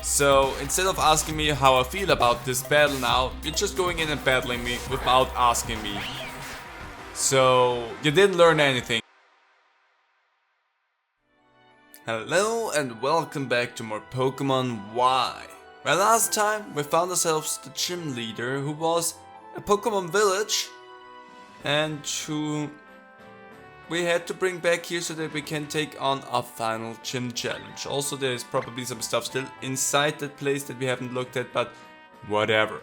So instead of asking me how I feel about this battle now, you're just going in and battling me without asking me. So you didn't learn anything. Hello and welcome back to more Pokemon Y. Well, last time we found ourselves the gym leader who was a Pokemon village and who we had to bring back here so that we can take on our final gym challenge. Also, there is probably some stuff still inside that place that we haven't looked at, but whatever.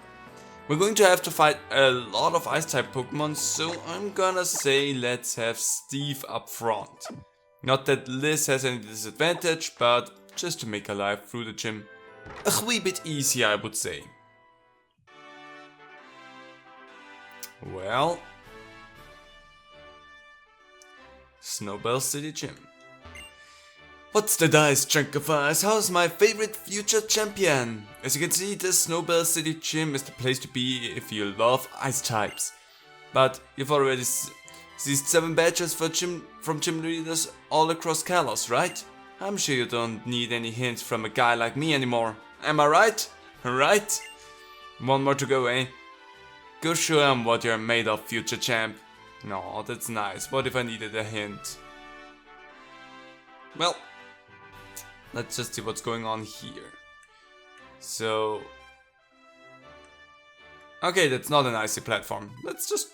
We're going to have to fight a lot of Ice-type Pokemon, so I'm gonna say let's have Steve up front. Not that Liz has any disadvantage, but just to make her life through the gym a wee bit easier, I would say. Well, Snowbell City Gym. What's the dice, chunk of ice? How's my favorite future champion? As you can see, this Snowbell City Gym is the place to be if you love ice types. But you've already seen 7 badges from gym leaders all across Kalos, right? I'm sure you don't need any hints from a guy like me anymore. Am I right? Right? One more to go, eh? Go show him what you're made of, future champ. No, that's nice. What if I needed a hint? Well, let's just see what's going on here. So, okay, that's not an icy platform. Let's just...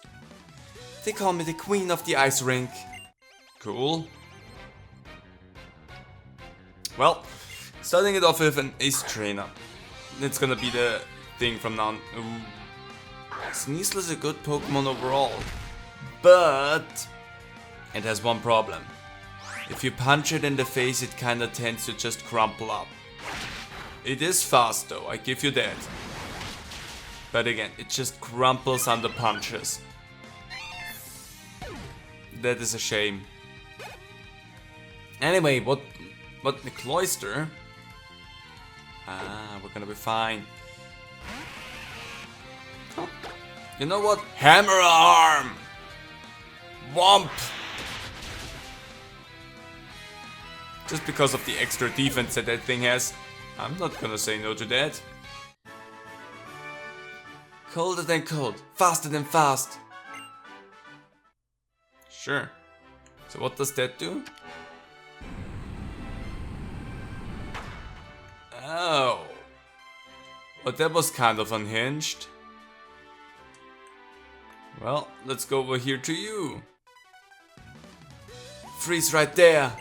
They call me the queen of the ice rink. Cool. Well, starting it off with an ace trainer. It's gonna be the thing from now on. Ooh. Sneasel is a good Pokemon overall. But it has one problem. If you punch it in the face, it kinda tends to just crumple up. It is fast though, I give you that. But again, it just crumples under punches. That is a shame. Anyway, what the cloister? Ah, we're gonna be fine. Oh, you know what? Hammer arm! Womp! Just because of the extra defense that thing has, I'm not gonna say no to that. Colder than cold, faster than fast. Sure. So what does that do? Oh. But that was kind of unhinged. Well, let's go over here to you. Freeze right there.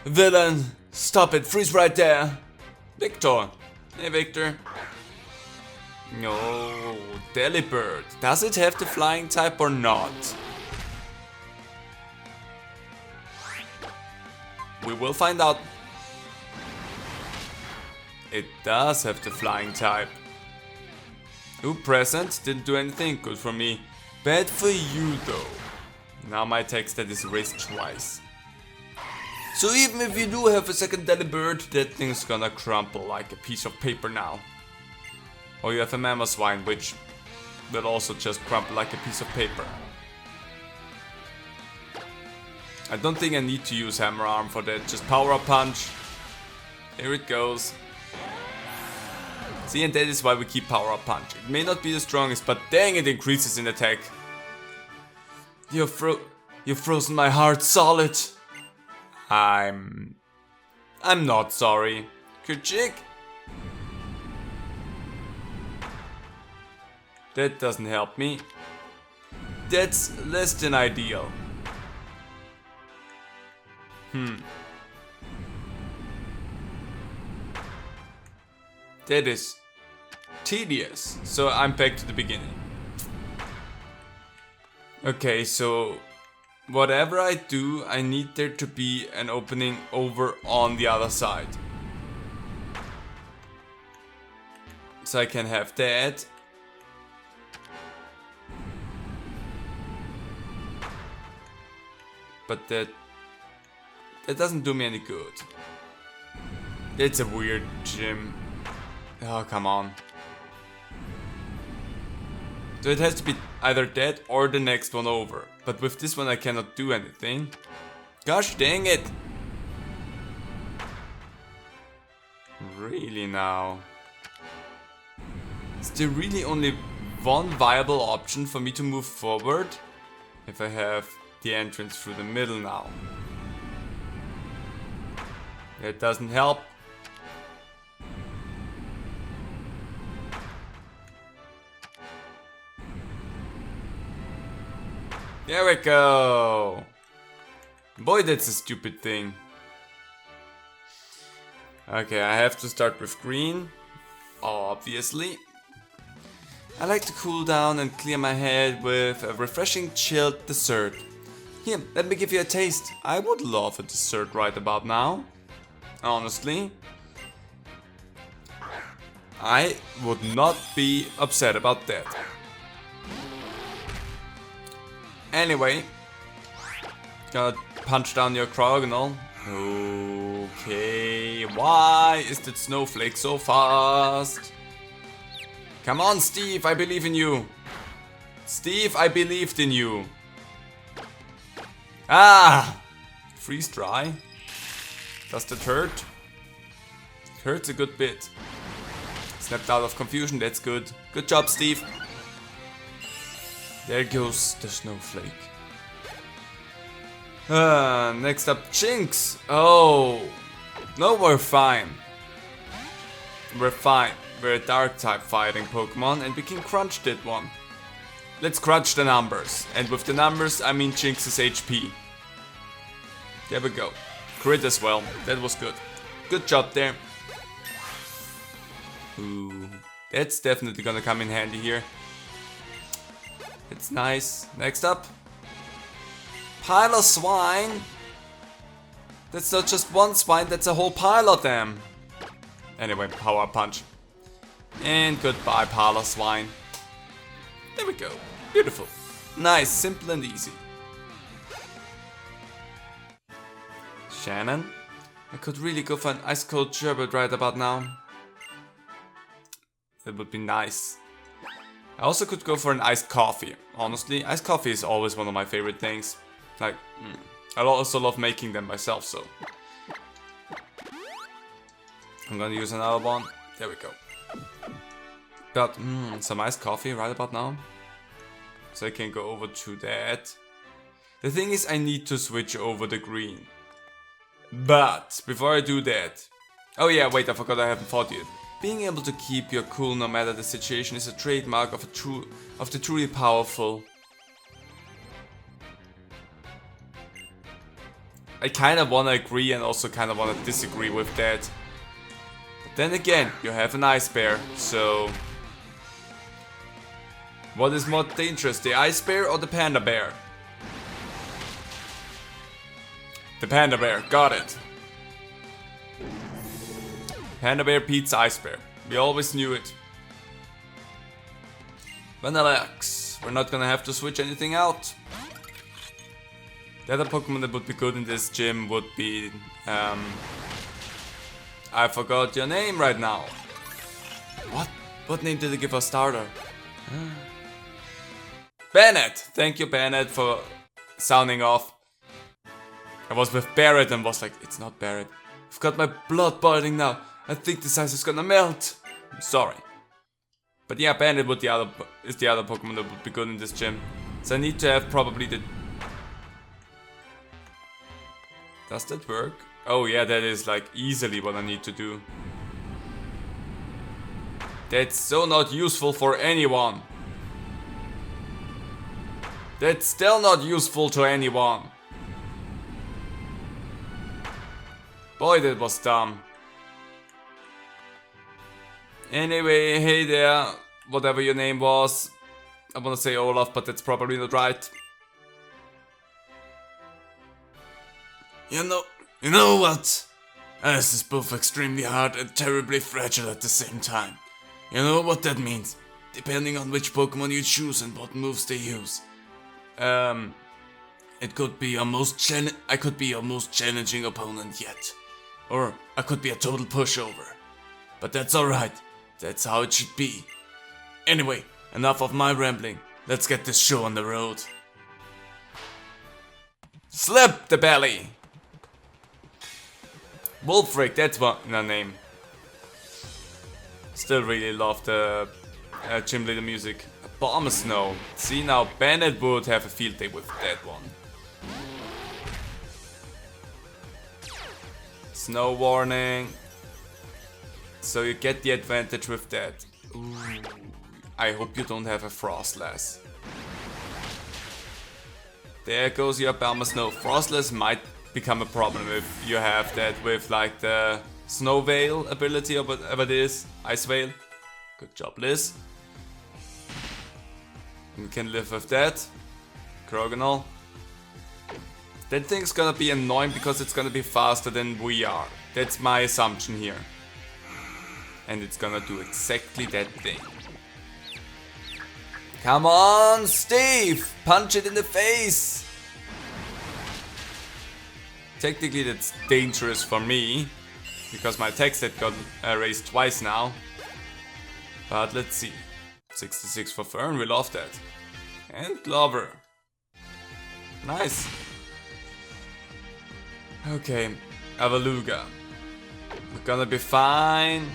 Villain, stop it, freeze right there. Victor. Hey, Victor. No, Delibird. Does it have the flying type or not? We will find out. It does have the flying type. Ooh, present. Didn't do anything good for me. Bad for you though. Now my text that is erased twice. So even if you do have a second Delibird, that thing's gonna crumple like a piece of paper now. Or you have a Mamoswine, which will also just crumple like a piece of paper. I don't think I need to use Hammer Arm for that, just Power Up Punch. Here it goes. See, and that is why we keep Power Up Punch. It may not be the strongest, but dang, it increases in attack. You've frozen my heart solid. I'm not sorry. Kerchick. That doesn't help me. That's less than ideal. That is tedious. So I'm back to the beginning. Okay, so whatever I do, I need there to be an opening over on the other side. So I can have that. But that doesn't do me any good. It's a weird gym. Oh, come on. So it has to be either that or the next one over. But with this one I cannot do anything. Gosh dang it! Really now? Is there really only one viable option for me to move forward? If I have the entrance through the middle now. That doesn't help. There we go. Boy, that's a stupid thing. Okay, I have to start with green. Obviously. I like to cool down and clear my head with a refreshing chilled dessert. Here, let me give you a taste. I would love a dessert right about now. Honestly. I would not be upset about that. Anyway. Gonna punch down your Cryogonal. Okay, why is that snowflake so fast? Come on, Steve, I believe in you. Steve, I believed in you. Ah! Freeze dry. Does that hurt? It hurts a good bit. Snapped out of confusion, that's good. Good job, Steve. There goes the snowflake. Next up, Jinx. Oh. No, we're fine. We're fine. We're a dark type fighting Pokemon and we can crunch that one. Let's crunch the numbers. And with the numbers, I mean Jinx's HP. There we go. Crit as well. That was good. Good job there. Ooh. That's definitely gonna come in handy here. It's nice. Next up. Pile of swine. That's not just one swine, that's a whole pile of them. Anyway, power punch. And goodbye, pile of swine. There we go. Beautiful. Nice, simple and easy. Shannon. I could really go for an ice cold sherbet right about now. That would be nice. I also could go for an iced coffee. Honestly, iced coffee is always one of my favorite things. Like, I also love making them myself, so. I'm gonna use another one. There we go. But, some iced coffee right about now. So I can go over to that. The thing is, I need to switch over the green. But, before I do that... Oh yeah, wait, I forgot I haven't fought yet. Being able to keep your cool no matter the situation is a trademark of the truly powerful. I kinda wanna agree and also kinda wanna disagree with that. But then again, you have an ice bear, so... What is more dangerous, the ice bear or the panda bear? The panda bear, got it. Panda bear beats ice bear. We always knew it. Vanilluxe. We're not gonna have to switch anything out. The other Pokemon that would be good in this gym would be... I forgot your name right now. What? What name did they give our starter? Bennett! Thank you, Bennett, for sounding off. I was with Barrett and was like, it's not Barrett. I've got my blood boiling now. I think this ice is gonna melt. I'm sorry. But yeah, Bennett is the other Pokemon that would be good in this gym. So I need to have probably the... Does that work? Oh yeah, that is like easily what I need to do. That's so not useful for anyone. That's still not useful to anyone. Boy, that was dumb. Anyway, hey there, whatever your name was. I wanna say Olaf, but that's probably not right. You know what? Ice is both extremely hard and terribly fragile at the same time. You know what that means? Depending on which Pokemon you choose and what moves they use. It could be I could be your most challenging opponent yet. Or I could be a total pushover. But that's alright. That's how it should be. Anyway, enough of my rambling. Let's get this show on the road. Slip the belly! Wolfric, that's one name. Still really love the gym leader music. Bomber Snow. See, now Bennett would have a field day with that one. Snow warning. So you get the advantage with that. Ooh. I hope you don't have a Frostless. There goes your Bomber Snow. Frostless might become a problem if you have that with like the Snow Veil ability or whatever it is. Ice Veil. Good job, Liz. We can live with that. Crogonal. That thing's gonna be annoying because it's gonna be faster than we are. That's my assumption here. And it's gonna do exactly that thing. Come on, Steve! Punch it in the face! Technically that's dangerous for me, because my attack stat got raised twice now. But let's see. 66 for Fern, we love that. And Glover. Nice. Okay, Avaluga. We're gonna be fine.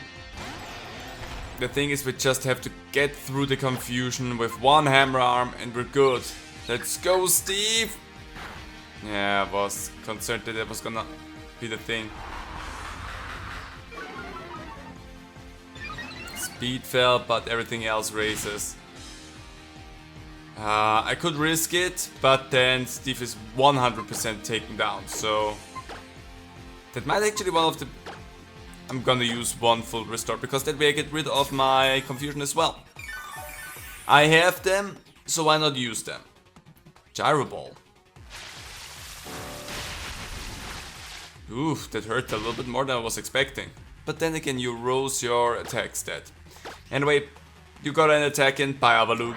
The thing is, we just have to get through the confusion with one hammer arm and we're good. Let's go, Steve! Yeah, I was concerned that that was gonna be the thing. Speed fell, but everything else raises. I could risk it, but then Steve is 100% taken down, so... That might actually one of the... I'm gonna use one full restore, because that way I get rid of my confusion as well. I have them, so why not use them? Gyro Ball. Oof, that hurt a little bit more than I was expecting. But then again, you rose your attack stat. Anyway, you got an attack in by Avaluge.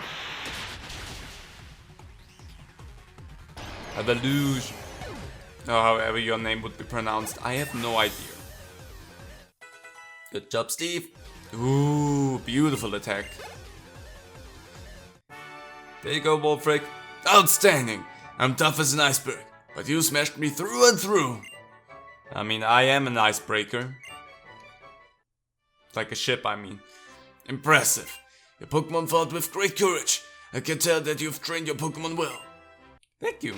Avaluge. Or however your name would be pronounced, I have no idea. Good job, Steve. Ooh, beautiful attack. There you go, Wolfric. Outstanding! I'm tough as an iceberg, but you smashed me through and through. I mean, I am an icebreaker. Like a ship, I mean. Impressive. Your Pokémon fought with great courage. I can tell that you've trained your Pokémon well. Thank you.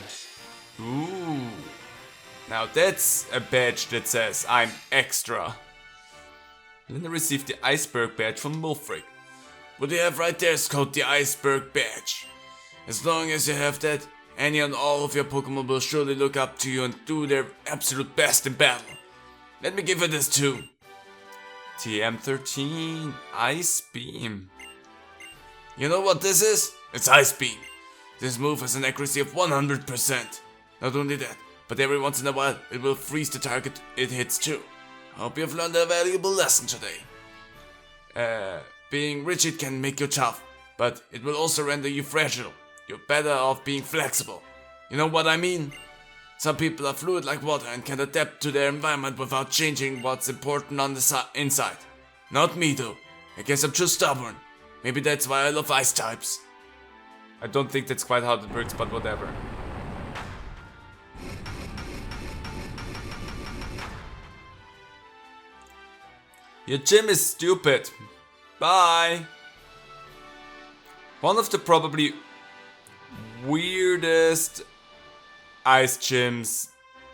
Ooh. Now that's a badge that says I'm extra. Then I received the Iceberg badge from Wolfric. What you have right there is called the Iceberg badge. As long as you have that, any and all of your Pokémon will surely look up to you and do their absolute best in battle. Let me give you this too. TM13 Ice Beam. You know what this is? It's Ice Beam. This move has an accuracy of 100%. Not only that, but every once in a while it will freeze the target it hits too. Hope you've learned a valuable lesson today. Being rigid can make you tough, but it will also render you fragile. You're better off being flexible. You know what I mean? Some people are fluid like water and can adapt to their environment without changing what's important on the inside. Not me though. I guess I'm too stubborn. Maybe that's why I love ice types. I don't think that's quite how it works, but whatever. Your gym is stupid. Bye. One of the probably weirdest ice gyms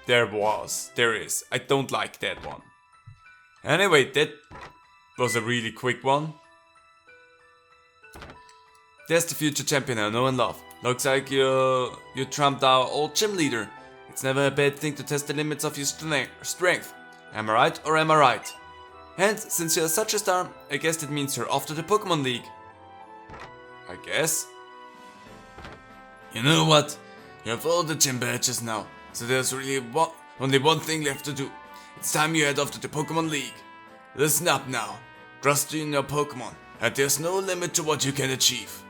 there is. I don't like that one. Anyway, that was a really quick one. There's the future champion I know and love. Looks like you trumped our old gym leader. It's never a bad thing to test the limits of your strength. Am I right or am I right? And since you're such a star, I guess that means you're off to the Pokémon League. I guess. You know what? You have all the gym badges now, so there's really only one thing left to do. It's time you head off to the Pokémon League. Listen up now. Trust in your Pokémon, and there's no limit to what you can achieve.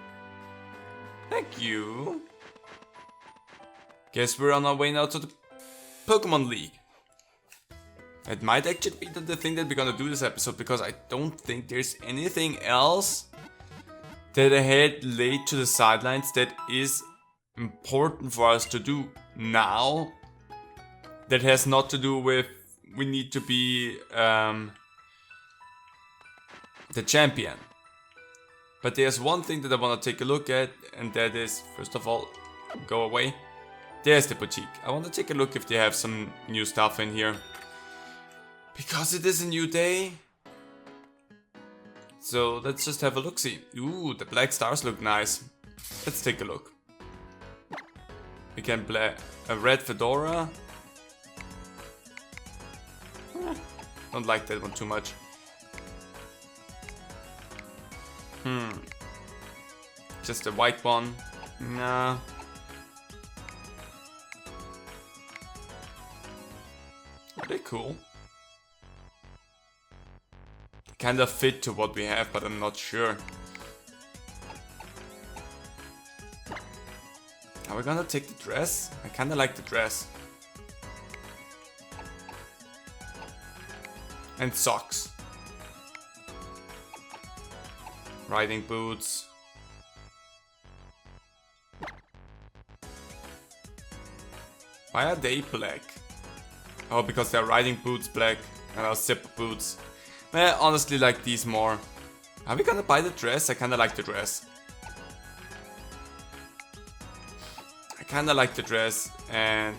Thank you. Guess we're on our way now to the Pokémon League. It might actually be the thing that we're gonna do this episode, because I don't think there's anything else that I had laid to the sidelines that is important for us to do now. That has not to do with we need to be the champion. But there's one thing that I want to take a look at, and that is, first of all, go away. There's the boutique. I want to take a look if they have some new stuff in here. Because it is a new day. So let's just have a look-see. Ooh, the black stars look nice. Let's take a look. We can play a red fedora. Don't like that one too much. Just a white one. Nah. Are they cool? They kind of fit to what we have, but I'm not sure. Are we gonna take the dress? I kinda like the dress. And socks. Riding boots. Why are they black? Oh, because they're riding boots black and our zip boots. I honestly like these more. Are we gonna buy the dress? I kinda like the dress. I kinda like the dress and...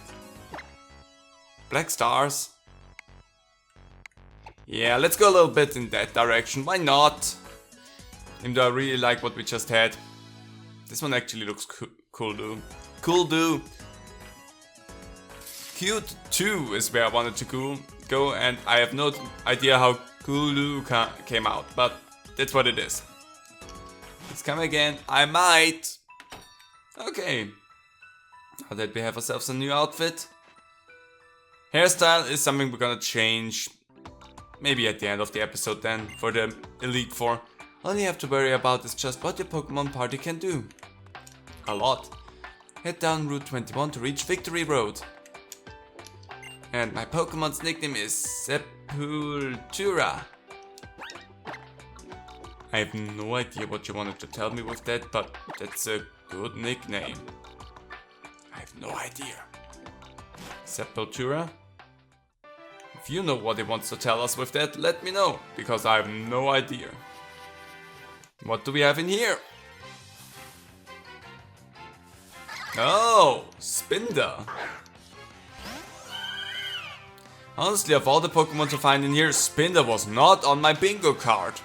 black stars. Yeah, let's go a little bit in that direction. Why not? Even though I really like what we just had. This one actually looks cool, dude. Cool, dude. Cute 2 is where I wanted to go, and I have no idea how Kulu came out, but that's what it is. Let's come again. I might. Okay. Now that we have ourselves a new outfit. Hairstyle is something we're gonna change. Maybe at the end of the episode then, for the Elite Four. All you have to worry about is just what your Pokemon party can do. A lot. Head down Route 21 to reach Victory Road. And my Pokemon's nickname is Sepultura. I have no idea what you wanted to tell me with that, but that's a good nickname. I have no idea. Sepultura? If you know what he wants to tell us with that, let me know, because I have no idea. What do we have in here? Oh, Spinda. Honestly, of all the Pokemon to find in here, Spinda was not on my bingo card.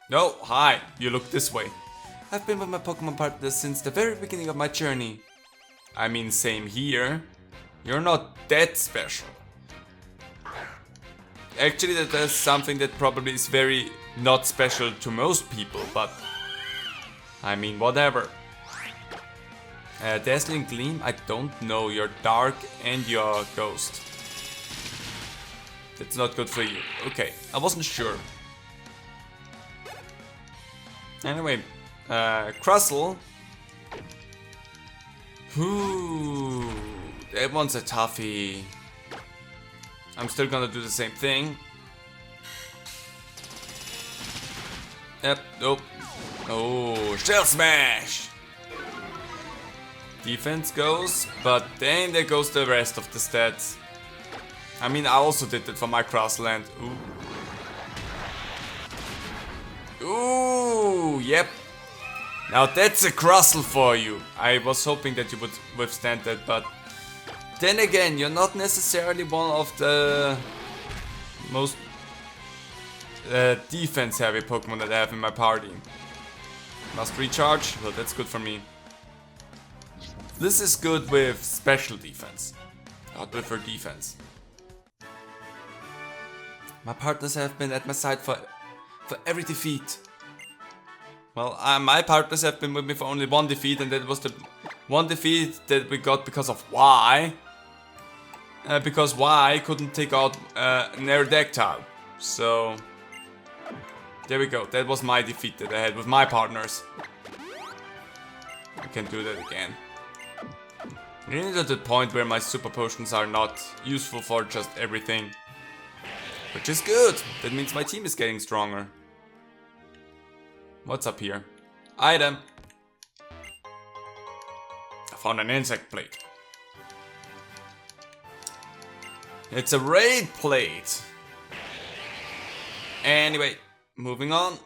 No, hi, you look this way. I've been with my Pokemon partner since the very beginning of my journey. I mean, same here. You're not that special. Actually, that is something that probably is very not special to most people, but... I mean, whatever. Dazzling Gleam, I don't know. You're dark and you're ghost. That's not good for you. Okay, I wasn't sure. Anyway, Crustle. Ooh, that one's a toughie. I'm still gonna do the same thing. Yep, nope. Oh, Shell Smash! Defense goes, but then there goes the rest of the stats. I mean, I also did that for my Crossland. Ooh. Ooh, yep. Now that's a Crustle for you. I was hoping that you would withstand that, but... Then again, you're not necessarily one of the most defense-heavy Pokemon that I have in my party. Must recharge? Well, that's good for me. This is good with special defense, not with her defense. My partners have been at my side for every defeat. Well, my partners have been with me for only one defeat, and that was the one defeat that we got because of Y. Because Y couldn't take out an Aerodactyl. So, there we go. That was my defeat that I had with my partners. I can do that again. Really to the point where my super potions are not useful for just everything. Which is good. That means my team is getting stronger. What's up here? Item. I found an insect plate. It's a raid plate. Anyway, moving on.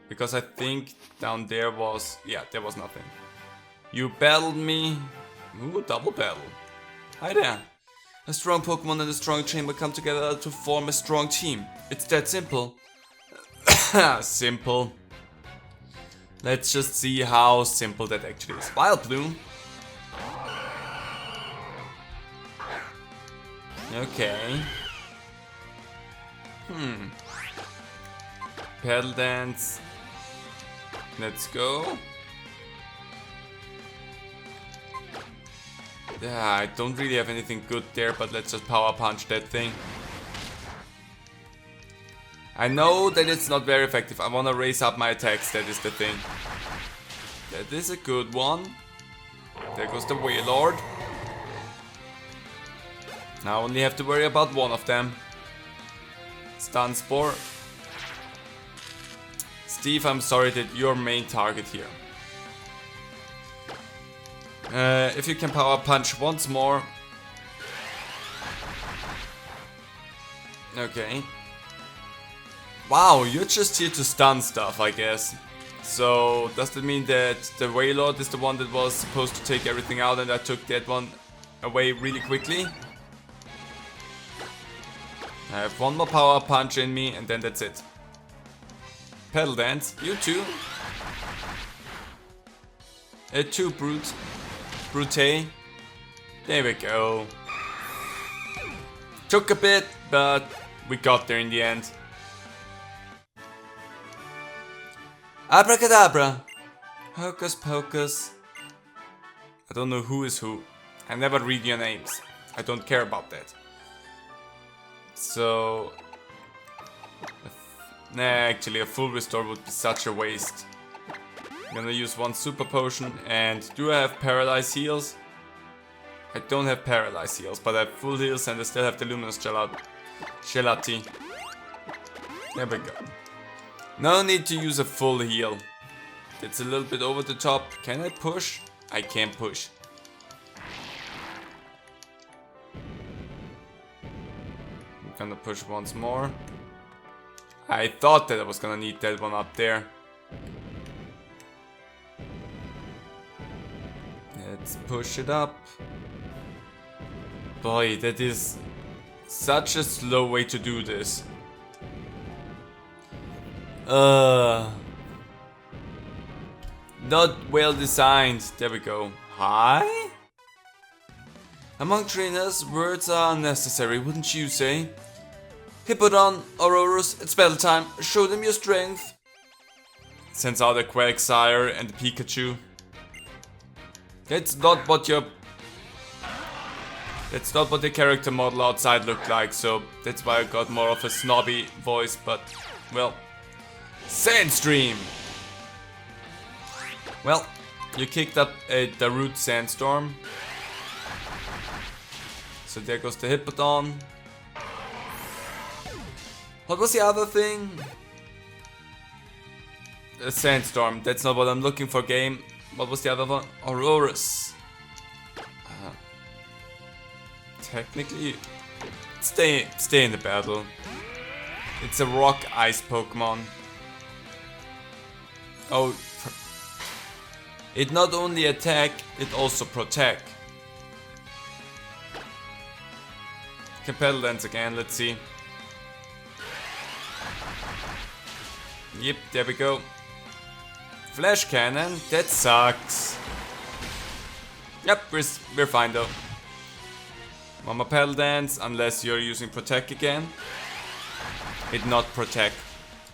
Because I think down there was... yeah, there was nothing. You battled me. Ooh, double battle. Hi there. A strong Pokemon and a strong chamber come together to form a strong team. It's that simple. Simple. Let's just see how simple that actually is. Vileplume. Okay. Pedal Dance. Let's go. Yeah, I don't really have anything good there, but let's just Power Punch that thing. I know that it's not very effective. I want to raise up my attacks, that is the thing. That is a good one. There goes the Wailord. Now I only have to worry about one of them. Stun Spore. Steve, I'm sorry that you're main target here. If you can Power Punch once more. Okay. Wow, you're just here to stun stuff, I guess. So, does that mean that the Wailord is the one that was supposed to take everything out and I took that one away really quickly? I have one more Power Punch in me and then that's it. Pedal Dance, you too. Two Brute. Brute. There we go. Took a bit, but we got there in the end. Abracadabra. Hocus Pocus. I don't know who is who. I never read your names. I don't care about that. So... nah, actually a full restore would be such a waste. I'm gonna use one super potion and do I have paralyze heals? I don't have paralyze heals, but I have full heals and I still have the luminous gelati. There we go. No need to use a full heal. It's a little bit over the top. Can I push? I can push. I'm gonna push once more. I thought that I was gonna need that one up there. Let's push it up. Boy, that is such a slow way to do this. Not well designed. There we go. Hi? Among trainers, words are unnecessary, wouldn't you say? Hippodon, Aurorus, it's battle time. Show them your strength. Sends out a Quagsire and a Pikachu. That's not what the character model outside looked like, so that's why I got more of a snobby voice, but, well. Sandstream! Well, you kicked up a Darude Sandstorm. So there goes the Hippodon. What was the other thing? A Sandstorm, that's not what I'm looking for, game. What was the other one? Aurorus. Technically, stay in the battle. It's a rock ice Pokemon. Oh, it not only attack, it also protect. Can Pedal Dance again, let's see. Yep, there we go. Flash Cannon, that sucks. Yep, we're fine though. Mama Pedal Dance, unless you're using Protect again. It not Protect.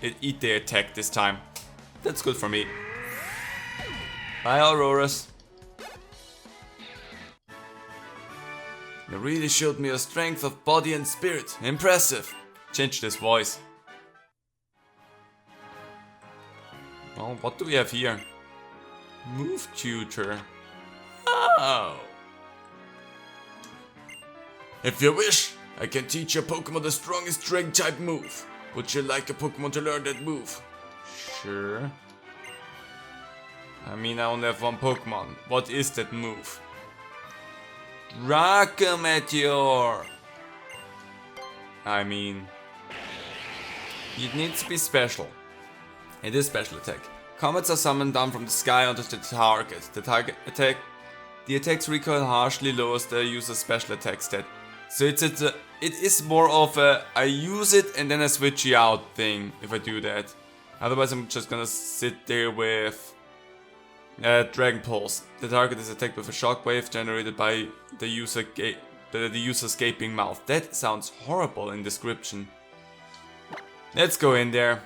It eat the attack this time. That's good for me. Bye, Aurorus. You really showed me a strength of body and spirit. Impressive. Change this voice. Oh, what do we have here? Move Tutor. Oh. If you wish, I can teach your Pokemon the strongest Dragon type move. Would you like a Pokemon to learn that move? Sure. I mean, I only have one Pokemon. What is that move? Rocket Meteor! I mean, It needs to be special. It is special attack. Comets are summoned down from the sky onto the target. The attack's recoil harshly lowers the user's special attack stat. So it is more of a I use it and then I switch you out thing if I do that. Otherwise I'm just gonna sit there with Dragon Pulse. The target is attacked with a shockwave generated by the user's gaping mouth. That sounds horrible in description. Let's go in there.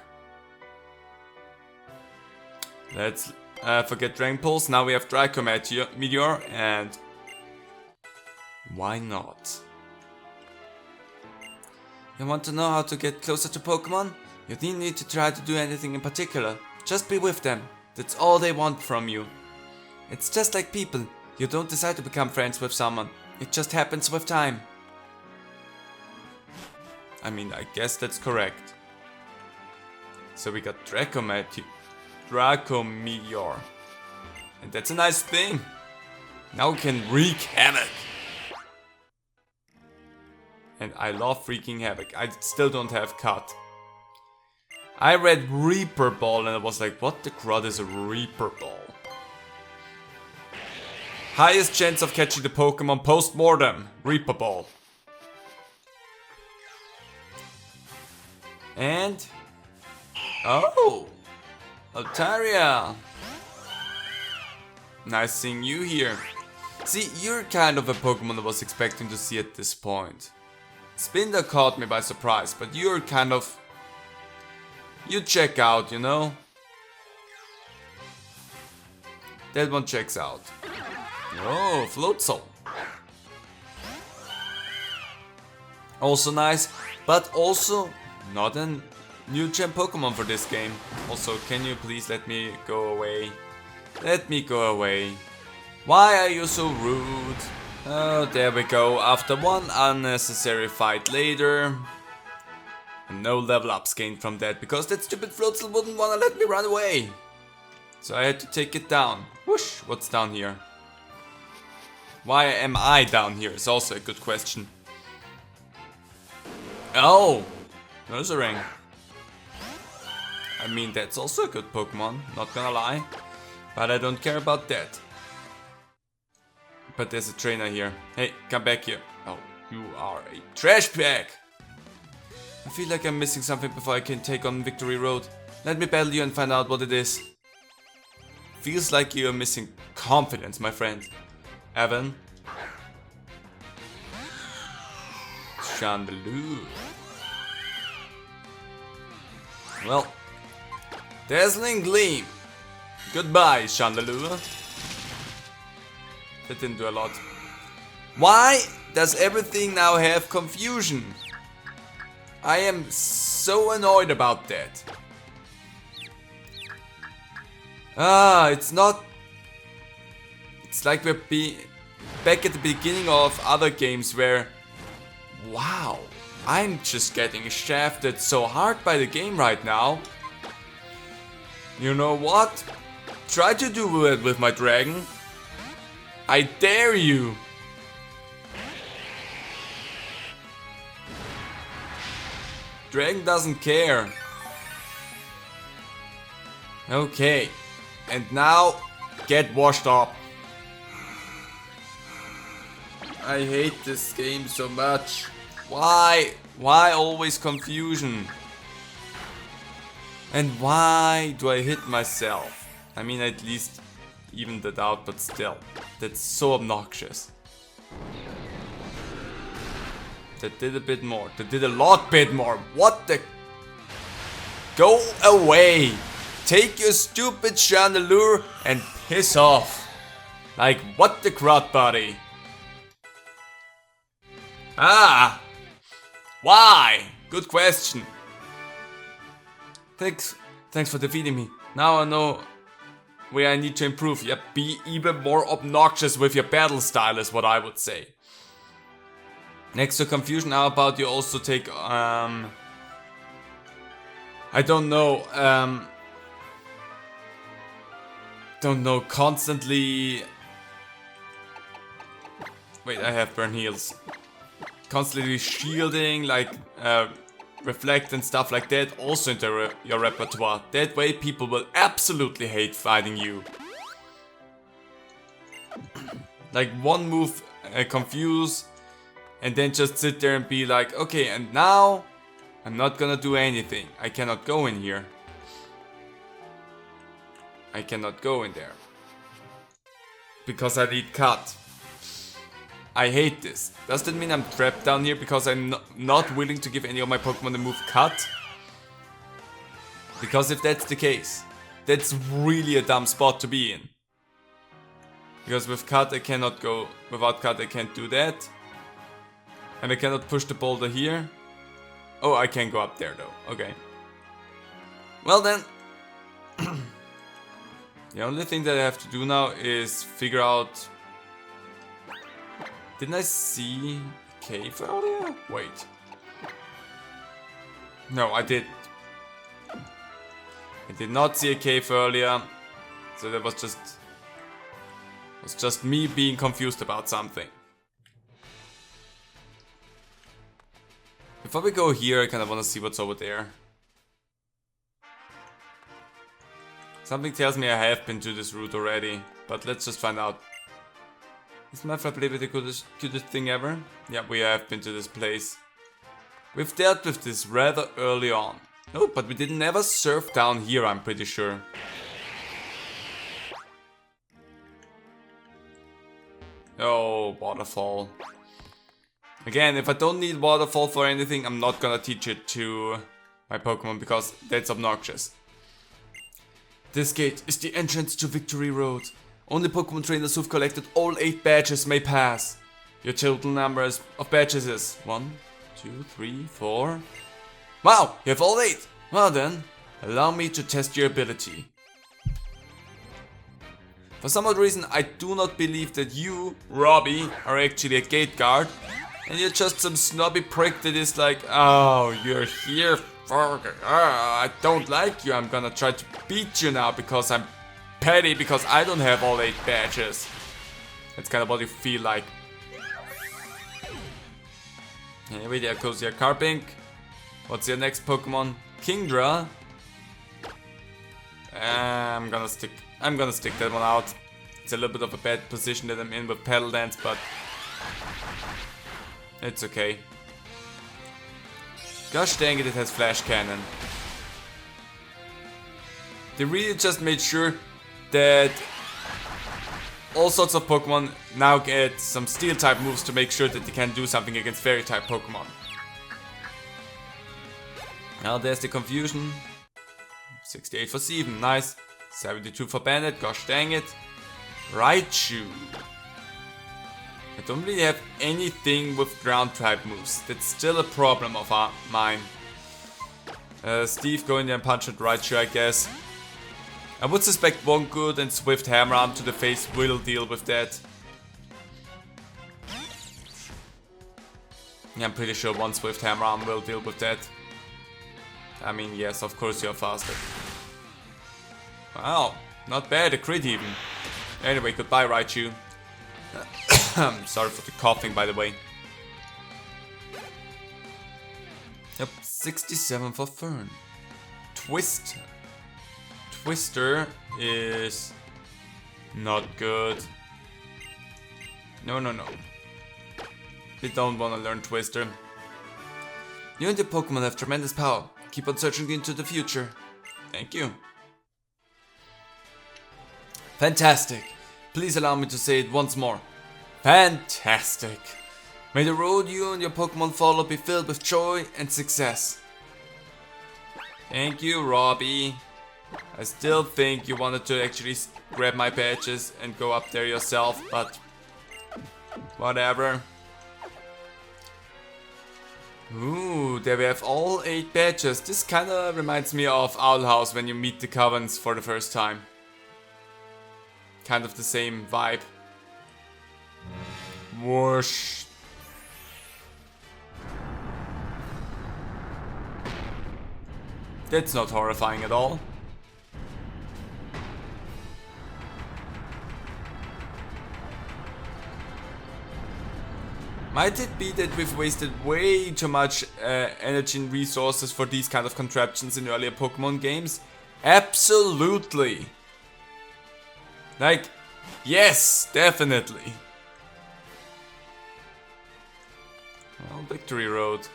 Let's forget Dragon Pulse. Now we have Draco Meteor and why not? You want to know how to get closer to Pokemon? You don't need to try to do anything in particular. Just be with them. That's all they want from you. It's just like people. You don't decide to become friends with someone. It just happens with time. I mean, I guess that's correct. So we got Draco Meteor. And that's a nice thing. Now we can wreak havoc. And I love wreaking havoc. I still don't have Cut. I read Reaper Ball and I was like, what the crud is a Reaper Ball? Highest chance of catching the Pokemon post-mortem. Reaper Ball. And... oh! Altaria! Nice seeing you here. See, you're kind of a Pokemon I was expecting to see at this point. Spinder caught me by surprise, but you're kind of... you check out, you know? That one checks out. Oh, Floatzel. Also nice, but also not a new gen Pokemon for this game. Also, can you please let me go away? Let me go away. Why are you so rude? Oh, there we go. After one unnecessary fight later. And no level ups gained from that, because that stupid Floatzel wouldn't wanna let me run away. So I had to take it down. Whoosh, what's down here? Why am I down here is also a good question. Oh, there's a ring. I mean, that's also a good Pokemon, not gonna lie. But I don't care about that. But there's a trainer here. Hey, come back here. Oh, you are a trash bag. I feel like I'm missing something before I can take on Victory Road. Let me battle you and find out what it is. Feels like you're missing confidence, my friend. Evan. Chandelure. Well, Dazzling Gleam. Goodbye, Chandelure. That didn't do a lot. Why does everything now have confusion? I am so annoyed about that. It's not... it's like we're back at the beginning of other games where... wow, I'm just getting shafted so hard by the game right now. You know what? Try to do it with my dragon. I dare you. Dragon doesn't care. Okay. And now, get washed up. I hate this game so much. Why? Why always confusion? And why do I hit myself? I mean, at least evened it out, but still. That's so obnoxious. That did a bit more. That did a lot bit more. What the... go away! Take your stupid Chandelure and piss off. Like, what the crud, buddy? Ah! Why? Good question. Thanks for defeating me. Now I know where I need to improve. Yep, be even more obnoxious with your battle style is what I would say. Next to confusion, how about you also take, I don't know, constantly... wait, I have burn heals. Constantly shielding, like, reflect and stuff like that also into your repertoire. That way people will absolutely hate fighting you. Like one move, confuse, and then just sit there and be like, okay, and now I'm not gonna do anything. I cannot go in here. I cannot go in there. Because I need cut. I hate this. Does that mean I'm trapped down here because I'm not willing to give any of my Pokemon the move cut? Because if that's the case, that's really a dumb spot to be in. Because with cut I cannot go, without cut I can't do that. And I cannot push the boulder here. Oh, I can go up there though, okay. Well then, the only thing that I have to do now is figure out... Didn't I see a cave earlier? Wait. No, I didn't. I did not see a cave earlier. So that was just me being confused about something. Before we go here, I kind of want to see what's over there. Something tells me I have been to this route already, but let's just find out. Is my Flappy the cutest thing ever? Yeah, we have been to this place. We've dealt with this rather early on. Oh, but we didn't ever surf down here, I'm pretty sure. Oh, waterfall. Again, if I don't need waterfall for anything, I'm not gonna teach it to my Pokemon because that's obnoxious. This gate is the entrance to Victory Road. Only Pokemon trainers who've collected all 8 badges may pass. Your total number of badges is 1, 2, 3, 4. Wow, you have all 8! Well then, allow me to test your ability. For some odd reason, I do not believe that you, Robbie, are actually a gate guard. And you're just some snobby prick that is like, oh, you're here for... I don't like you, I'm gonna try to beat you now because I'm petty because I don't have all 8 badges. That's kind of what you feel like. Anyway, there goes your Carpink. What's your next Pokemon? Kingdra. I'm gonna stick that one out. It's a little bit of a bad position that I'm in with Petal Dance, but it's okay. Gosh dang it, it has Flash Cannon. They really just made sure that all sorts of Pokemon now get some Steel type moves to make sure that they can do something against Fairy type Pokemon. Now there's the confusion. 68 for Steven, nice. 72 for Bandit, gosh dang it. Raichu. I don't really have anything with ground type moves. That's still a problem of mine. Steve going there and punch at Raichu, I guess. I would suspect one good and swift hammer arm to the face will deal with that. Yeah, I'm pretty sure one swift hammer arm will deal with that. I mean, yes, of course you're faster. Wow, not bad, a crit even. Anyway, goodbye Raichu. Sorry for the coughing, by the way. Yep, 67 for Fern. Twister is not good. No. We don't want to learn Twister. You and your Pokemon have tremendous power. Keep on searching into the future. Thank you. Fantastic. Please allow me to say it once more. Fantastic. May the road you and your Pokemon follow be filled with joy and success. Thank you, Robbie. I still think you wanted to actually grab my badges and go up there yourself, but whatever. Ooh, there we have all 8 badges. This kinda reminds me of Owl House when you meet the Covens for the first time. Kind of the same vibe. Whoosh. That's not horrifying at all. Might it be that we've wasted way too much energy and resources for these kind of contraptions in earlier Pokemon games? Absolutely! Like, yes, definitely! Well, Victory Road.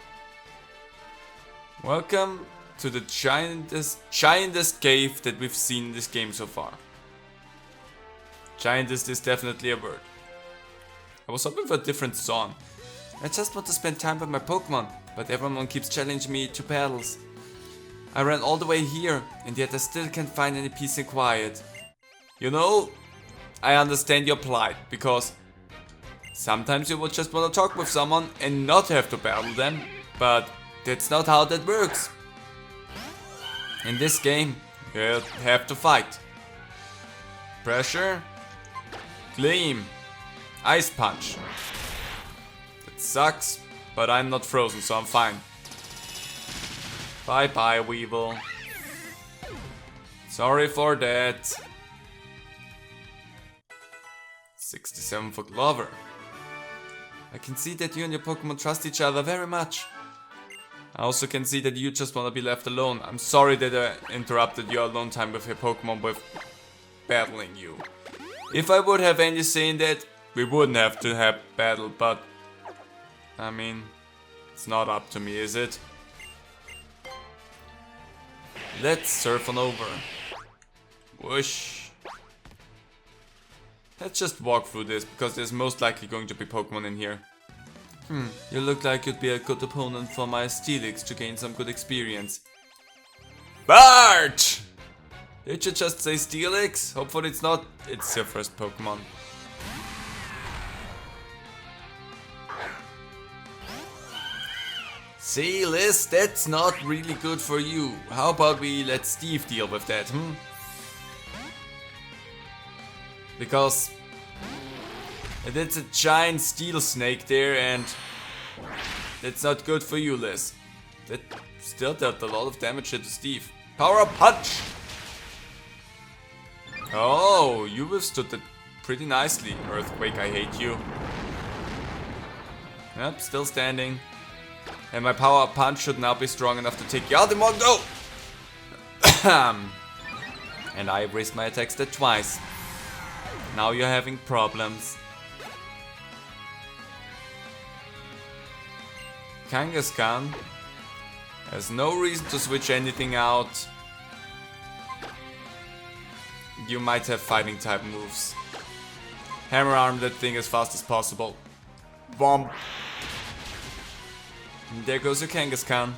Welcome to the giantest cave that we've seen in this game so far. Giantest is definitely a word. I was hoping for a different song. I just want to spend time with my Pokemon, but everyone keeps challenging me to battles. I ran all the way here, and yet I still can't find any peace and quiet. You know, I understand your plight, because sometimes you would just want to talk with someone and not have to battle them, but that's not how that works. In this game, you have to fight. Pressure, Gleam, Ice Punch. It sucks, but I'm not frozen, so I'm fine. Bye bye, Weevil. Sorry for that. 67 for Glover. I can see that you and your Pokemon trust each other very much. I also can see that you just want to be left alone. I'm sorry that I interrupted your alone time with your Pokemon with battling you. If I would have any say in that, we wouldn't have to have battle, but I mean, it's not up to me, is it? Let's surf on over. Whoosh. Let's just walk through this, because there's most likely going to be Pokemon in here. You look like you'd be a good opponent for my Steelix to gain some good experience. Bart! Did you just say Steelix? Hopefully it's not. It's your first Pokemon. See, Liz, that's not really good for you. How about we let Steve deal with that, Because it's a giant steel snake there, and that's not good for you, Liz. That still dealt a lot of damage to Steve. Power Up Punch! Oh, you withstood that pretty nicely, Earthquake, I hate you. Yep, still standing. And my Power Up Punch should now be strong enough to take you out in one go! And I raised my attack stat twice. Now you're having problems. Kangaskhan has no reason to switch anything out. You might have fighting type moves. Hammer Arm that thing as fast as possible. Bomb. And there goes your Kangaskhan.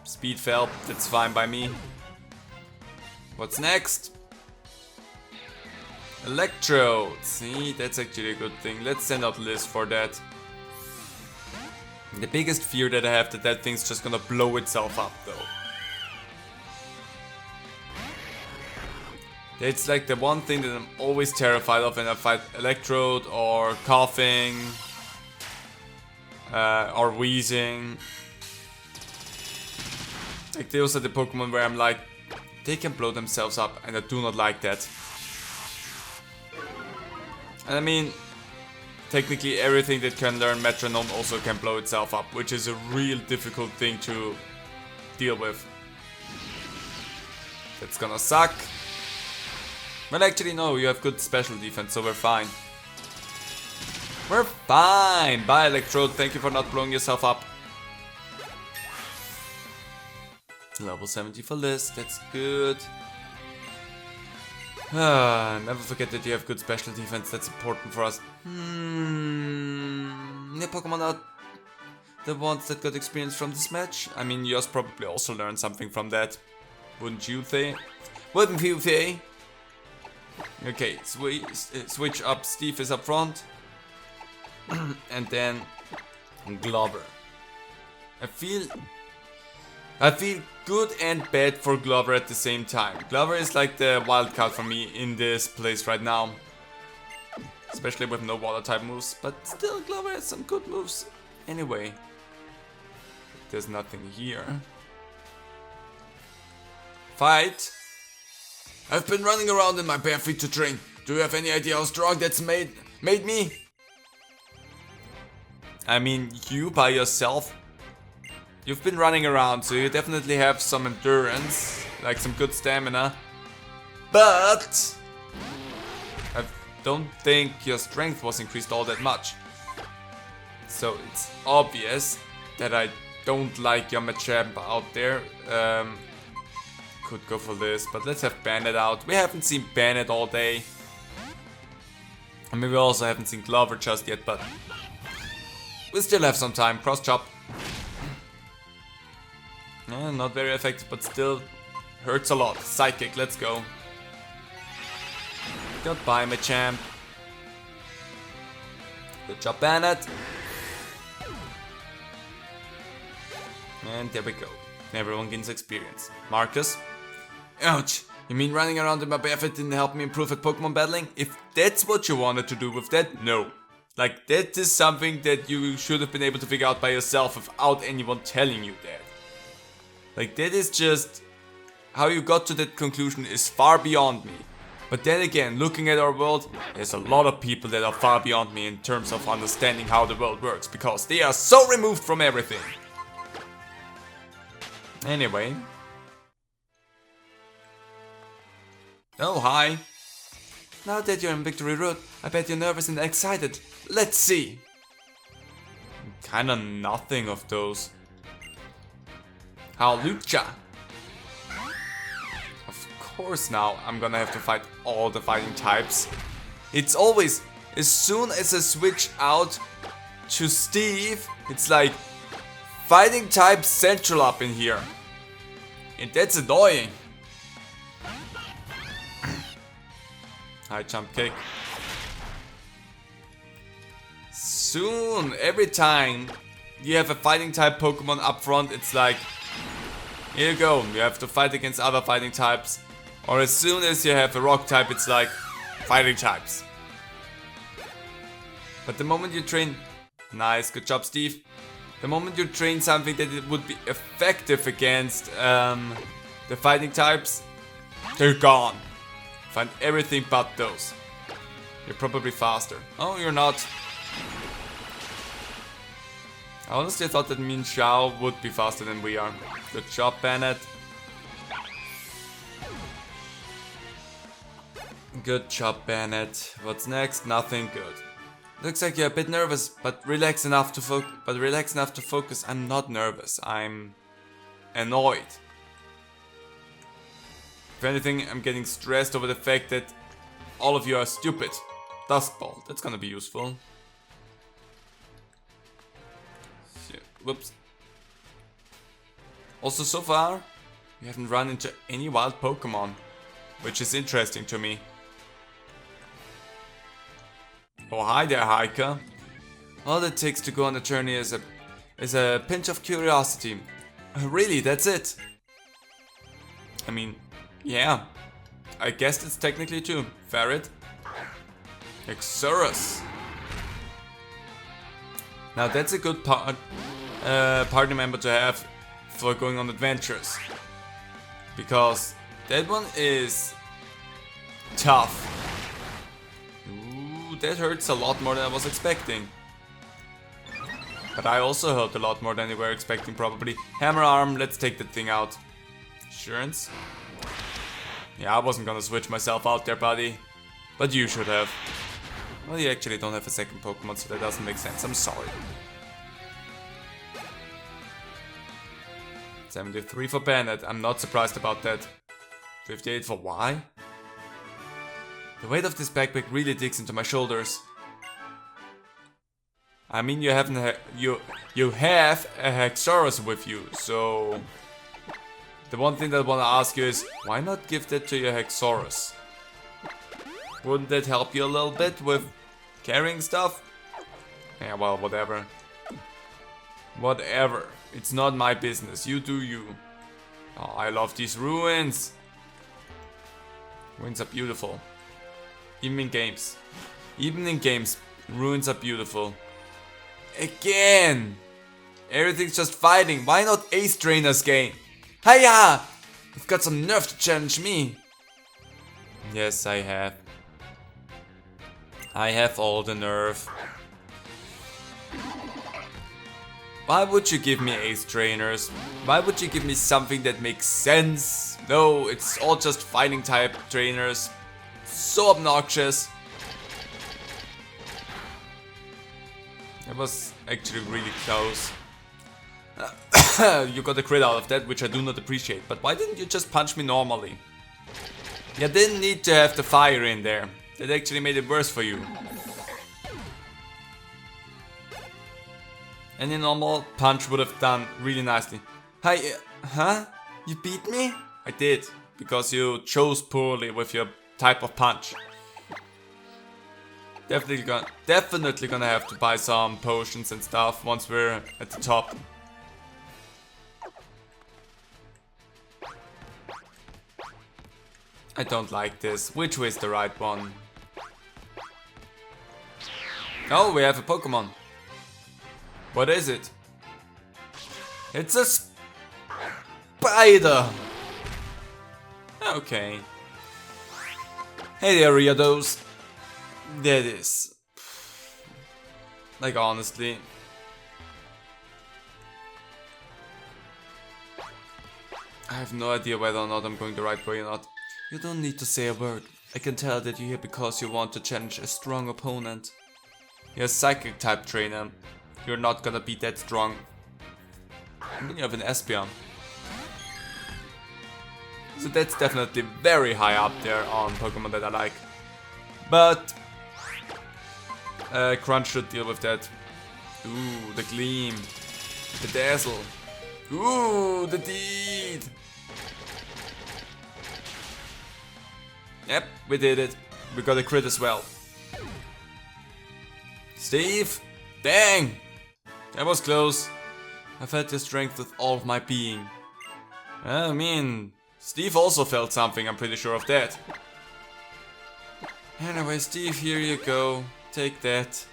Speed fell, that's fine by me. What's next? Electrode. See, that's actually a good thing. Let's send out Liz for that. The biggest fear that I have that thing's just gonna blow itself up though. It's like the one thing that I'm always terrified of when I fight Electrode or coughing or wheezing. Like those are the Pokemon where I'm like, they can blow themselves up and I do not like that. And I mean, technically everything that can learn Metronome also can blow itself up, which is a real difficult thing to deal with. That's gonna suck. Well, actually no, you have good special defense, so we're fine. We're fine! Bye Electrode, thank you for not blowing yourself up. Level 70 for Liz, that's good. Never forget that you have good special defense, that's important for us. Your Pokemon are the ones that got experience from this match? I mean, yours probably also learned something from that. Wouldn't you say? Wouldn't you say? Okay, switch up, Steve is up front. And then Glover. I feel good and bad for Glover at the same time. Glover is like the wild card for me in this place right now. Especially with no water type moves. But still, Glover has some good moves. Anyway. There's nothing here. Fight! I've been running around in my bare feet to train. Do you have any idea how strong that's made me? I mean, you by yourself, you've been running around, so you definitely have some endurance, like some good stamina. But I don't think your strength was increased all that much. So it's obvious that I don't like your Machamp out there. Could go for this, but let's have Bandit out. We haven't seen Bandit all day. I mean, we also haven't seen Glover just yet, but we still have some time. Cross chop. Not very effective, but still hurts a lot. Psychic, let's go. Goodbye, Machamp. Good job, Bandit. And there we go. Everyone gains experience. Marcus. Ouch. You mean running around in my barefoot didn't help me improve at Pokemon battling? If that's what you wanted to do with that, no. Like, that is something that you should have been able to figure out by yourself without anyone telling you that. Like, that is just... How you got to that conclusion is far beyond me. But then again, looking at our world, there's a lot of people that are far beyond me in terms of understanding how the world works, because they are so removed from everything. Anyway. Oh, hi. Now that you're in Victory Road, I bet you're nervous and excited. Let's see. Kinda nothing of those. Hawlucha. Of course now I'm gonna have to fight all the fighting types. It's always, as soon as I switch out to Steve, it's like fighting type central up in here. And that's annoying. High jump kick. Soon, every time you have a fighting type Pokemon up front, it's like, here you go, you have to fight against other fighting types. Or as soon as you have a rock type, it's like, fighting types. But the moment you train... Nice, good job, Steve. The moment you train something that it would be effective against the fighting types, they're gone. Find everything but those. You're probably faster. Oh, you're not. I honestly thought that Min Xiao would be faster than we are. Good job, Bennett. Good job, Bennett. What's next? Nothing good. Looks like you're a bit nervous, but relax enough to focus. I'm not nervous. I'm annoyed. If anything, I'm getting stressed over the fact that all of you are stupid. Dusk Ball, that's gonna be useful. Shit. Whoops. Also, so far, we haven't run into any wild Pokemon, which is interesting to me. Oh, hi there, hiker. All it takes to go on a journey is a pinch of curiosity. Really, that's it. I mean, yeah. I guess it's technically true. Ferret. Exurus. Now that's a good party member to have for going on adventures. Because that one is tough. Ooh, that hurts a lot more than I was expecting. But I also hurt a lot more than they were expecting probably. Hammer Arm, let's take that thing out. Insurance. Yeah, I wasn't gonna switch myself out there, buddy. But you should have. Well, you actually don't have a second Pokemon, so that doesn't make sense. I'm sorry. 73 for Bennett. I'm not surprised about that. 58 for Y? The weight of this backpack really digs into my shoulders. I mean, you have a Hexorus with you, so... The one thing that I want to ask you is, why not give that to your Hexorus? Wouldn't that help you a little bit with carrying stuff? Yeah, well, whatever. Whatever. It's not my business. You do you. Oh, I love these ruins. Ruins are beautiful. Even in games. Even in games, ruins are beautiful. Again! Everything's just fighting. Why not Ace Trainer's game? Hiya! You've got some nerve to challenge me. Yes, I have. I have all the nerve. Why would you give me ace trainers? Why would you give me something that makes sense? No, it's all just fighting type trainers. So obnoxious. That was actually really close. You got a crit out of that, which I do not appreciate. But why didn't you just punch me normally? You didn't need to have the fire in there. That actually made it worse for you. Any normal punch would have done really nicely. Hi, huh? You beat me? I did, because you chose poorly with your type of punch. Definitely gonna have to buy some potions and stuff once we're at the top. I don't like this. Which way is the right one? Oh, we have a Pokémon. What is it? It's a spider! Okay. Hey there, Riados. That is. Like, honestly. I have no idea whether or not I'm going the right way or not. You don't need to say a word. I can tell that you're here because you want to challenge a strong opponent. You're a psychic type trainer. You're not gonna be that strong. And then you have an Espeon. So that's definitely very high up there on Pokemon that I like. But Crunch should deal with that. Ooh, the Gleam. The Dazzle. Ooh, the Deed. Yep, we did it. We got a crit as well. Steve! Dang! That was close. I felt your strength with all of my being. I mean, Steve also felt something, I'm pretty sure of that. Anyway, Steve, here you go. Take that.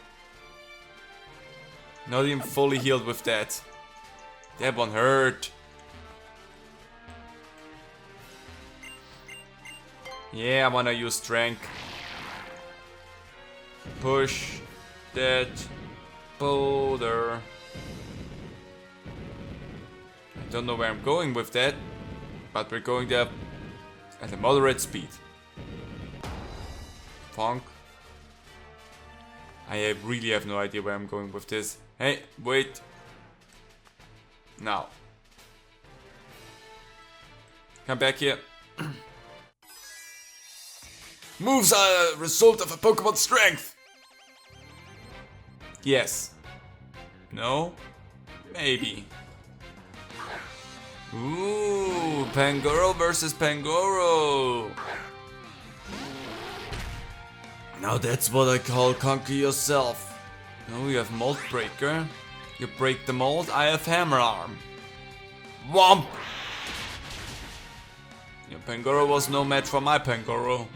Not even fully healed with that. That one hurt. Yeah, I wanna use strength. Push that boulder. I don't know where I'm going with that, but we're going there at a moderate speed. Bonk. I really have no idea where I'm going with this. Hey, wait. Now. Come back here. Moves are a result of a Pokemon's strength. Yes. No. Maybe. Ooh, Pangoro versus Pangoro. Now that's what I call conquer yourself. Oh, you have Mold Breaker. You break the mold, I have Hammer Arm. Womp! Your Pangoro was no match for my Pangoro.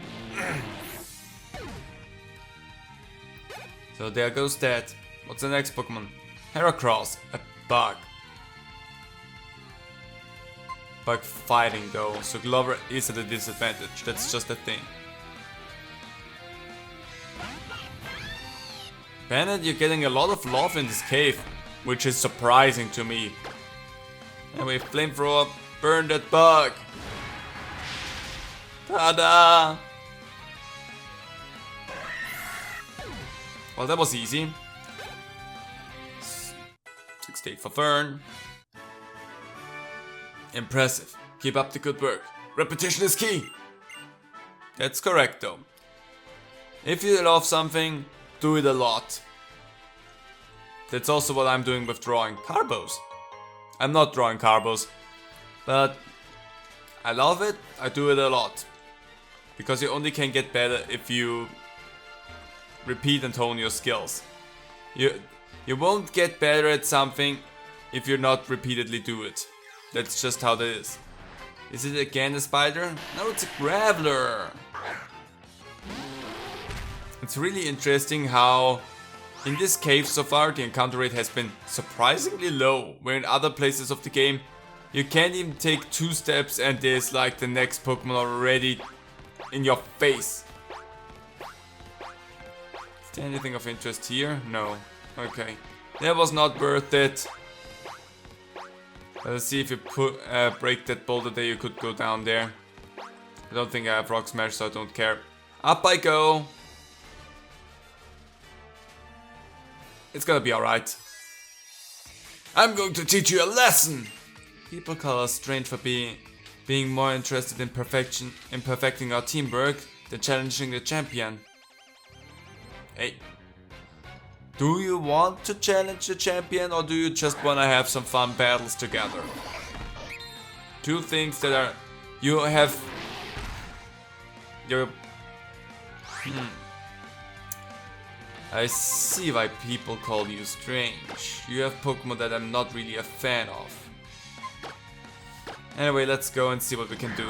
So there goes that. What's the next Pokemon? Heracross, a bug. Bug fighting though, so Glover is at a disadvantage, that's just a thing. Bennett, you're getting a lot of love in this cave, which is surprising to me. Anyway, Flamethrower, burn that bug! Ta-da! Well, that was easy. 68 for Fern. Impressive. Keep up the good work. Repetition is key. That's correct though. If you love something, do it a lot. That's also what I'm doing with drawing Carbos. I'm not drawing Carbos, but I love it, I do it a lot. Because you only can get better if you repeat and hone your skills. You won't get better at something if you're not repeatedly do it. That's just how that is. Is it again a spider? No, it's a Graveler. It's really interesting how in this cave so far the encounter rate has been surprisingly low, where in other places of the game you can't even take 2 steps and there's like the next Pokemon already in your face. Is there anything of interest here? No. Okay. That was not worth it. Let's see if you break that boulder there, you could go down there. I don't think I have Rock Smash, so I don't care. Up I go! It's gonna be alright. I'm going to teach you a lesson! People call us strange for being more interested in perfecting our teamwork than challenging the champion. Hey. Do you want to challenge the champion, or do you just want to have some fun battles together? Two things that are... You have... You're... I see why people call you strange. You have Pokemon that I'm not really a fan of. Anyway, let's go and see what we can do.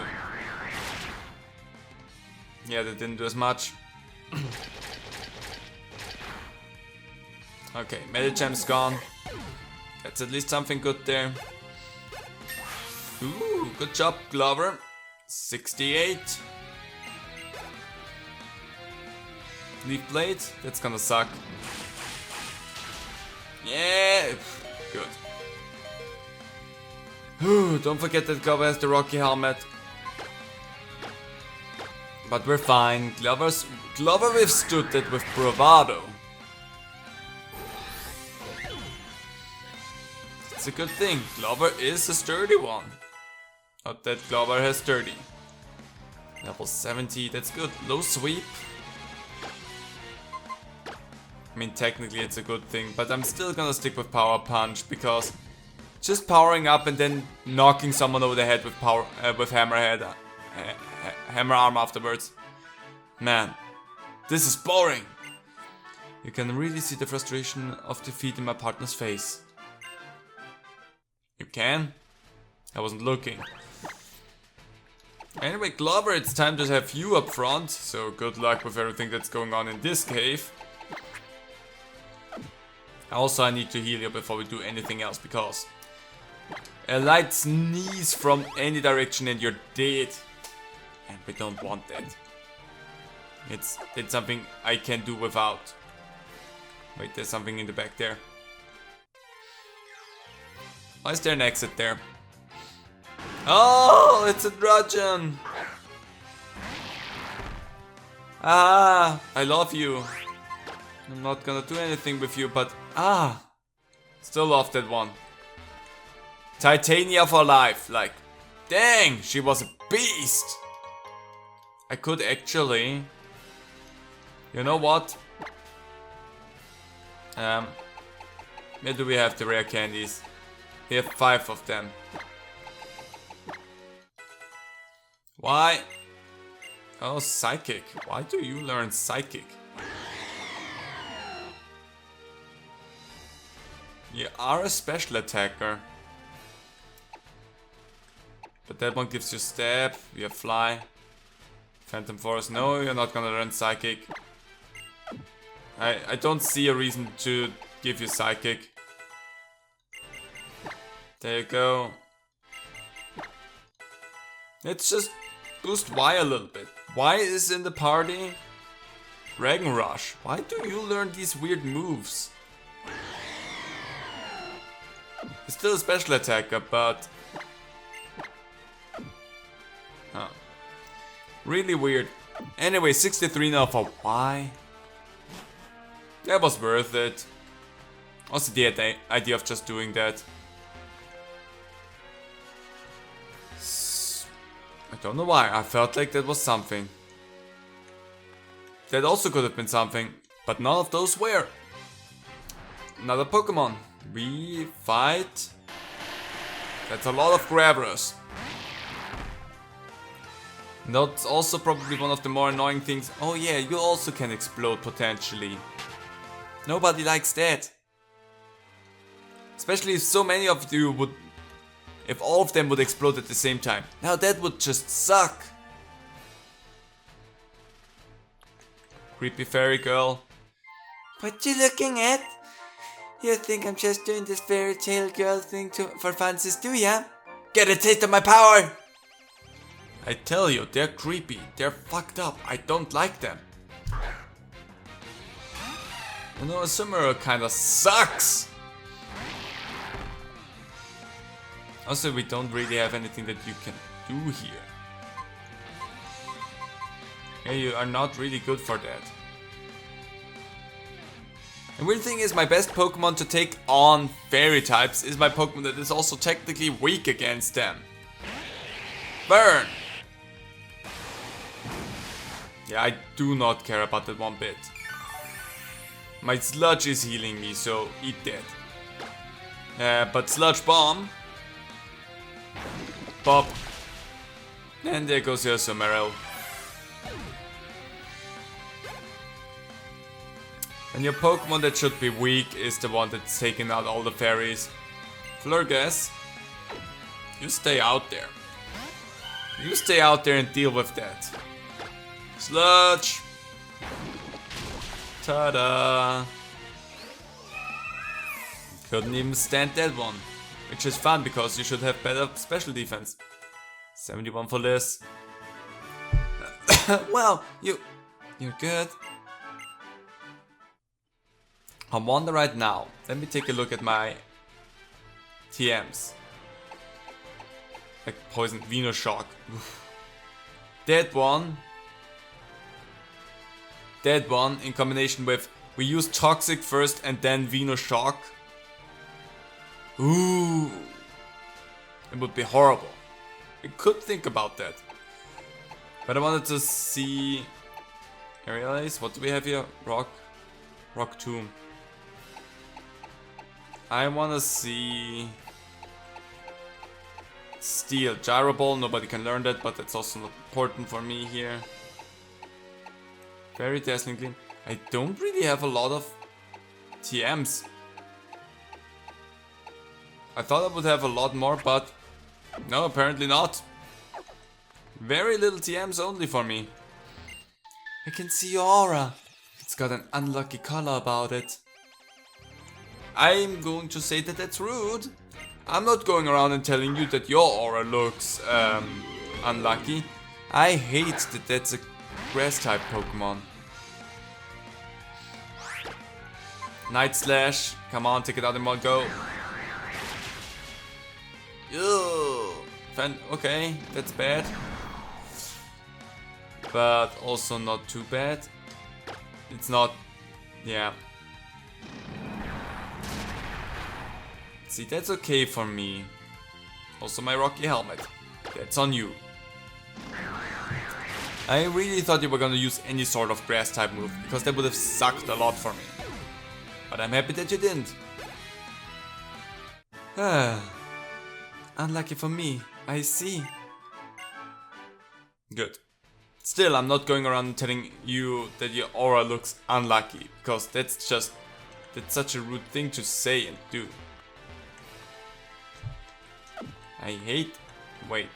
Yeah, that didn't do as much. Okay, Medicham's gone. That's at least something good there. Ooh, good job, Glover. 68. Leaf Blade, that's gonna suck. Yeah, good. Ooh, don't forget that Glover has the Rocky Helmet. But we're fine. Glover withstood that with bravado. It's a good thing. Glover is a sturdy one. Not that Glover has 30. Level 70, that's good. Low sweep. I mean, technically it's a good thing, but I'm still gonna stick with Power Punch because just powering up and then knocking someone over the head with Hammer Arm afterwards. Man, this is boring. You can really see the frustration of defeat in my partner's face. You can? I wasn't looking. Anyway, Glover, it's time to have you up front, so good luck with everything that's going on in this cave. Also, I need to heal you before we do anything else, because a light sneeze from any direction and you're dead. And we don't want that. It's something I can do without. Wait, there's something in the back there. Why is there an exit there? Oh, it's a Drudgeon! Ah, I love you. I'm not gonna do anything with you, but still love that one. Titania for life, like, dang, she was a beast. I could actually, you know what? Where do we have the rare candies? We have 5 of them. Why? Oh, Psychic. Why do you learn Psychic? You are a special attacker. But that one gives you Stab, you have Fly. Phantom Force, no, you're not gonna learn Psychic. I don't see a reason to give you Psychic. There you go. Let's just boost Y a little bit. Y is in the party. Dragon Rush. Why do you learn these weird moves? He's still a special attacker, but... Huh. Really weird. Anyway, 63 now for Y. That was worth it. Also the idea of just doing that. I don't know why, I felt like that was something. That also could have been something, but none of those were. Another Pokemon. We fight. That's a lot of Grabbers. That's also probably one of the more annoying things. Oh yeah, you also can explode potentially. Nobody likes that. Especially if so many of you would... If all of them would explode at the same time. Now that would just suck. Creepy fairy girl. What you looking at? You think I'm just doing this fairy tale girl thing for fancies, do ya? Get a taste of my power! I tell you, they're creepy. They're fucked up. I don't like them. You know, a Sumeru kinda sucks. Also, we don't really have anything that you can do here. Yeah, you are not really good for that. The weird thing is, my best Pokemon to take on fairy types is my Pokemon that is also technically weak against them. Burn! Yeah, I do not care about that one bit. My Sludge is healing me, so eat that. But Sludge Bomb. Pop. And there goes your Sumerel. And your Pokemon that should be weak is the one that's taking out all the fairies. Flurgas, you stay out there. You stay out there and deal with that. Sludge. Ta-da. Couldn't even stand that one. Which is fun because you should have better special defense. 71 for this. Well, you're good. I wonder right now. Let me take a look at my TMs. Like Poison, Venoshock. That one in combination with we use Toxic first and then Venoshock. Ooh. It would be horrible. I could think about that. But I wanted to see Aerial Ace. What do we have here? Rock Tomb. I wanna see Steel. Gyro Ball, nobody can learn that, but that's also not important for me here. Very Dazzling Gleam. I don't really have a lot of TMs. I thought I would have a lot more, but no, apparently not. Very little TMs only for me. I can see your aura. It's got an unlucky color about it. I'm going to say that that's rude. I'm not going around and telling you that your aura looks unlucky. I hate that that's a grass type Pokemon. Night Slash, come on, take it out in one go. Ew. Okay, that's bad. But also not too bad. It's not, yeah. See, that's okay for me. Also my Rocky Helmet. That's on you. I really thought you were gonna use any sort of grass type move, because that would have sucked a lot for me. But I'm happy that you didn't. Unlucky for me, I see. Good. Still, I'm not going around telling you that your aura looks unlucky, because that's such a rude thing to say and do. I hate... Wait.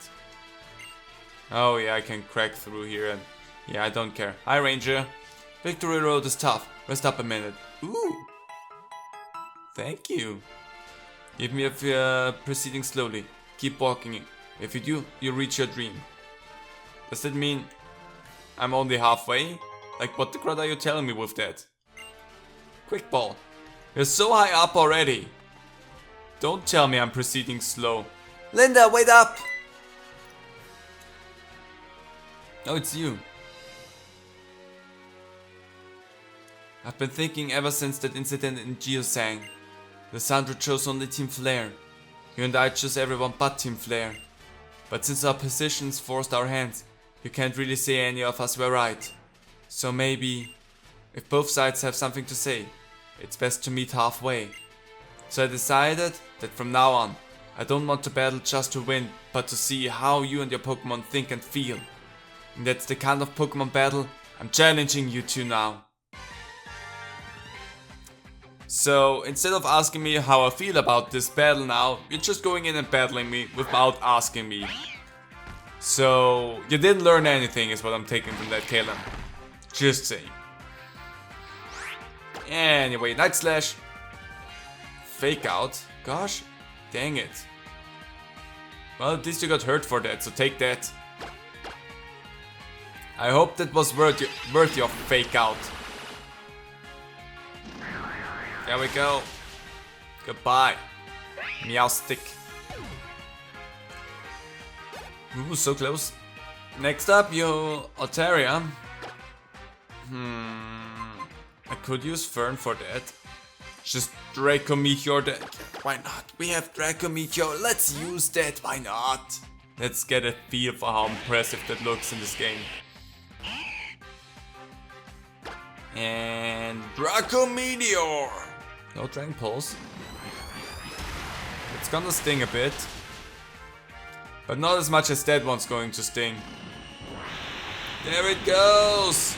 Oh yeah, I can crack through here and... Yeah, I don't care. Hi Ranger. Victory Road is tough. Rest up a minute. Ooh. Thank you. Give me a proceeding slowly. Keep walking. If you do, you reach your dream. Does that mean I'm only halfway? Like, what the crud are you telling me with that? Quick Ball. You're so high up already. Don't tell me I'm proceeding slow. Linda, wait up! Oh, it's you. I've been thinking ever since that incident in Geosang. Lissandra chose only Team Flare. You and I chose everyone but Team Flare. But since our positions forced our hands, you can't really say any of us were right. So maybe, if both sides have something to say, it's best to meet halfway. So I decided that from now on, I don't want to battle just to win, but to see how you and your Pokemon think and feel. And that's the kind of Pokemon battle I'm challenging you to now. So instead of asking me how I feel about this battle now, you're just going in and battling me without asking me. So you didn't learn anything is what I'm taking from that, Calem. Just saying. Anyway, Night Slash. Fake Out. Gosh, dang it. Well, at least you got hurt for that, so take that. I hope that was worth your Fake Out. There we go. Goodbye. Meowstic. Ooh, so close. Next up, yo, Altaria. I could use Fern for that. Just Draco Meteor that. Why not? We have Draco Meteor. Let's use that. Why not? Let's get a feel for how impressive that looks in this game. And Draco Meteor. No Dragon Pulse. It's gonna sting a bit. But not as much as that one's going to sting. There it goes!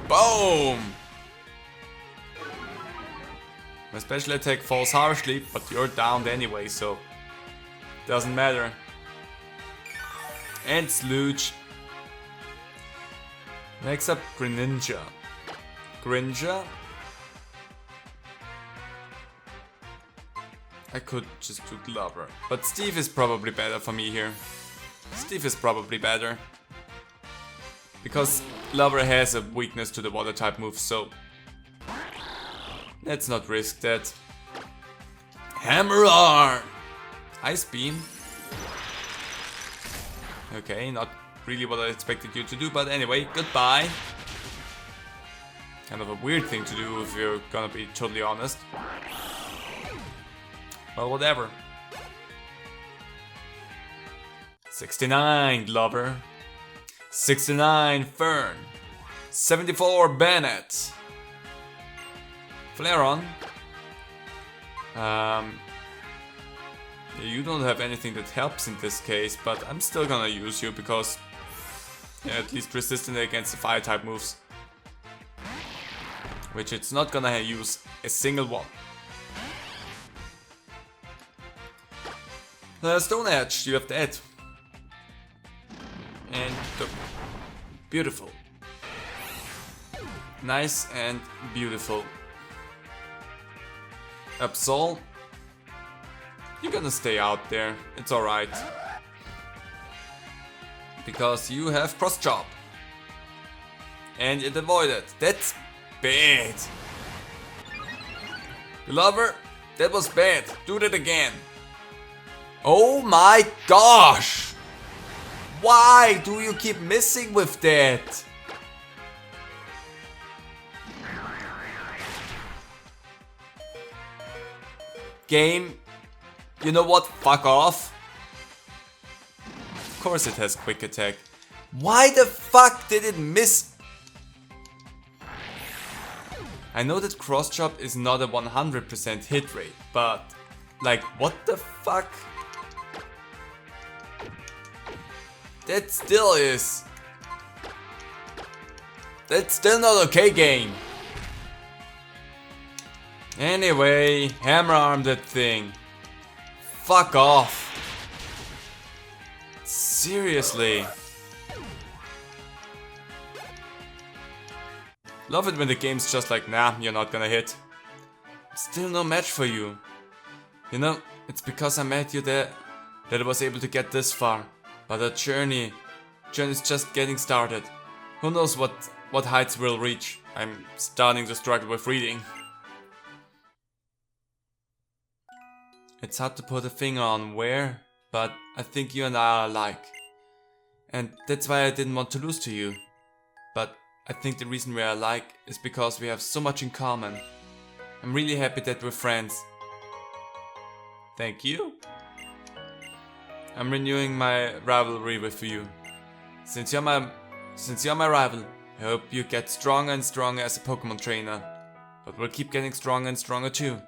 Boom! My special attack falls harshly, but you're downed anyway, so doesn't matter. And Sludge. Next up, Greninja. Greninja. I could just do Glover, but Steve is probably better for me here. Steve is probably better. Because Glover has a weakness to the water type moves, so let's not risk that. Hammer Arm! Ice Beam. Okay, not really what I expected you to do, but anyway, goodbye. Kind of a weird thing to do if you're gonna be totally honest. Well, whatever. 69 Glover. 69 Fern. 74 Bennett. Flareon. You don't have anything that helps in this case, but I'm still gonna use you because you're at least resistant against the fire type moves. Which it's not gonna use a single one. Stone Edge, you have that. And beautiful. Nice and beautiful. Absol. You're gonna stay out there. It's alright. Because you have Cross Chop. And it avoided. That's bad. Glover, that was bad. Do that again. Oh my gosh! Why do you keep missing with that? Game, you know what? Fuck off. Of course it has quick attack. Why the fuck did it miss? I know that cross chop is not a 100% hit rate, but like what the fuck? That still is. That's still not okay, game. Anyway, hammer arm that thing. Fuck off. Seriously. Love it when the game's just like, nah, you're not gonna hit. Still no match for you. You know, it's because I met you that I was able to get this far. But the journey's just getting started. Who knows what heights we'll reach. I'm starting to struggle with reading. It's hard to put a finger on where, but I think you and I are alike. And that's why I didn't want to lose to you. But I think the reason we're alike is because we have so much in common. I'm really happy that we're friends. Thank you. I'm renewing my rivalry with you. Since you're my rival, I hope you get stronger and stronger as a Pokemon trainer. But we'll keep getting stronger and stronger too.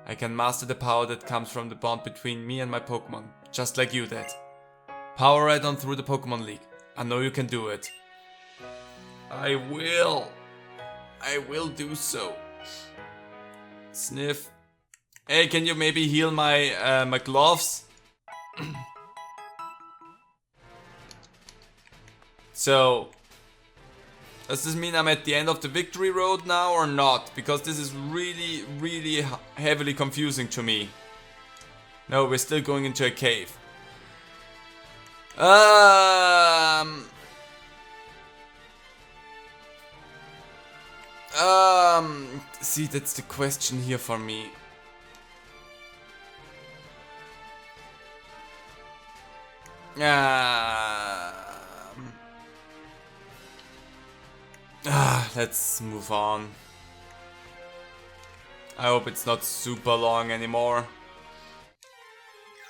I can master the power that comes from the bond between me and my Pokemon, just like you did. Power right on through the Pokemon League. I know you can do it. I will do so. Sniff. Hey, can you maybe heal my my gloves? So, does this mean I'm at the end of the victory road now or not? Because this is really, really heavily confusing to me. No, we're still going into a cave. See, that's the question here for me. Let's move on. I hope it's not super long anymore.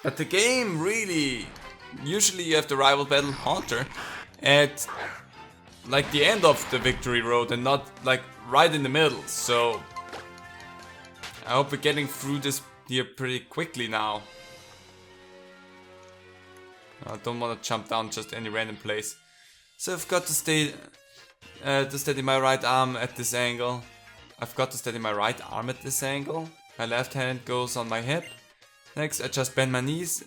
But the game really... Usually you have the rival battle Haunter at like the end of the victory road and not like right in the middle. So I hope we're getting through this here pretty quickly now. I don't want to jump down just any random place. So I've got to steady my right arm at this angle. I've got to steady my right arm at this angle. My left hand goes on my hip. Next, I just bend my knees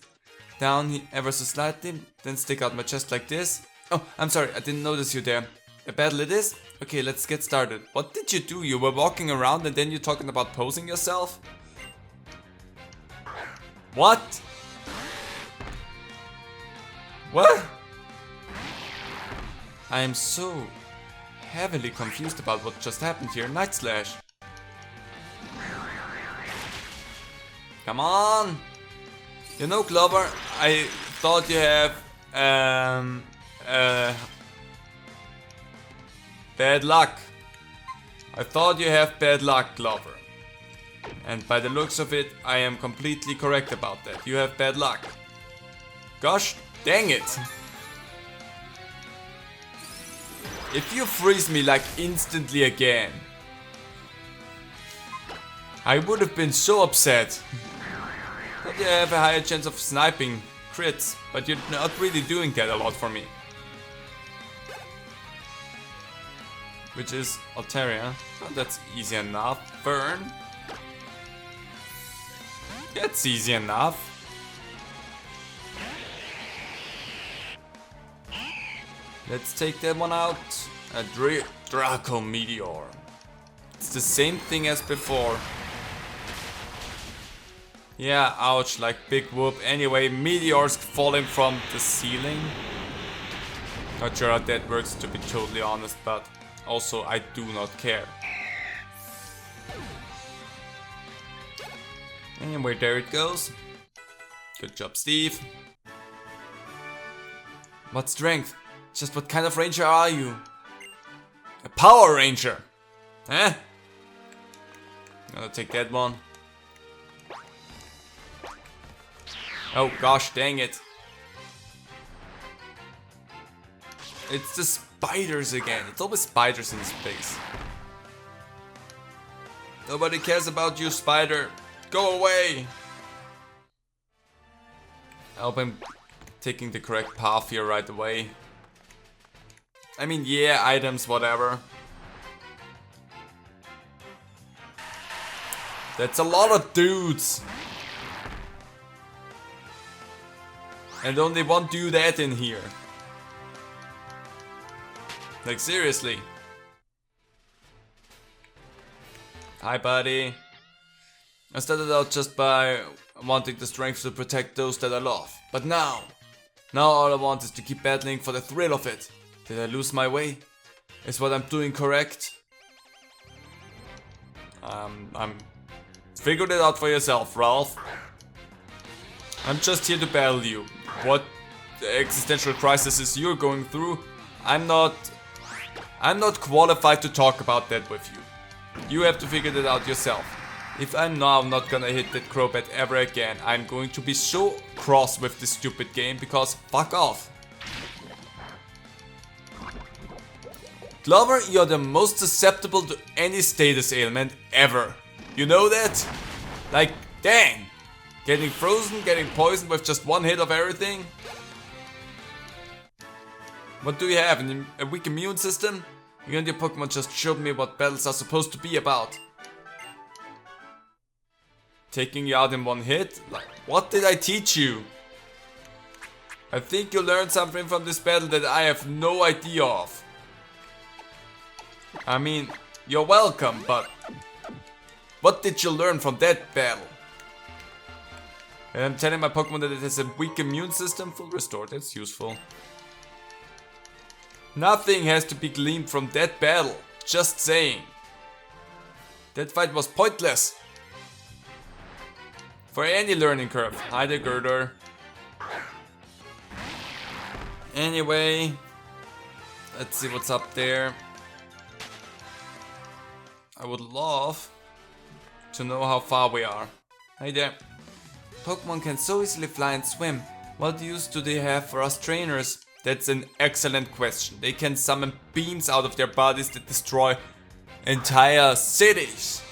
down ever so slightly, then stick out my chest like this. Oh, I'm sorry, I didn't notice you there. A battle it is? Okay, let's get started. What did you do? You were walking around and then you're talking about posing yourself? What? What? I am so heavily confused about what just happened here. Night Slash. Come on! You know, Glover, I thought you have bad luck. I thought you have bad luck, Glover. And by the looks of it, I am completely correct about that. You have bad luck. Gosh dang it! If you freeze me like instantly again, I would have been so upset. But you have a higher chance of sniping crits, but you're not really doing that a lot for me. Which is Altaria. Oh, that's easy enough. Burn. That's easy enough. Let's take that one out. A Draco Meteor. It's the same thing as before. Yeah, ouch, like big whoop. Anyway, meteors falling from the ceiling. Not sure how that works, to be totally honest, but also I do not care. Anyway, there it goes. Good job, Steve. What strength? Just what kind of ranger are you? A Power Ranger! Eh? I'll take that one. Oh gosh, dang it. It's the spiders again. It's always spiders in space. Nobody cares about you, spider. Go away! I hope I'm taking the correct path here right away. I mean, yeah, items, whatever. That's a lot of dudes. And only one dudette in here. Like, seriously. Hi, buddy. I started out just by wanting the strength to protect those that I love. But now all I want is to keep battling for the thrill of it. Did I lose my way? Is what I'm doing correct? Figured it out for yourself, Ralph. I'm just here to battle you. What existential crisis you're going through, I'm not qualified to talk about that with you. You have to figure that out yourself. If I'm now not gonna hit that Crobat ever again, I'm going to be so cross with this stupid game because fuck off. Glover, you're the most susceptible to any status ailment ever. You know that? Like, dang. Getting frozen, getting poisoned with just one hit of everything? What do you have? A weak immune system? You and your Pokemon just showed me what battles are supposed to be about. Taking you out in one hit? Like, what did I teach you? I think you learned something from this battle that I have no idea of. I mean, you're welcome, but what did you learn from that battle? And I'm telling my Pokemon that it has a weak immune system? Full restore, that's useful. Nothing has to be gleaned from that battle. Just saying. That fight was pointless. For any learning curve. Hi there, Girder. Anyway, let's see what's up there. I would love to know how far we are. Hey there. Pokemon can so easily fly and swim. What use do they have for us trainers? That's an excellent question. They can summon beams out of their bodies that destroy entire cities.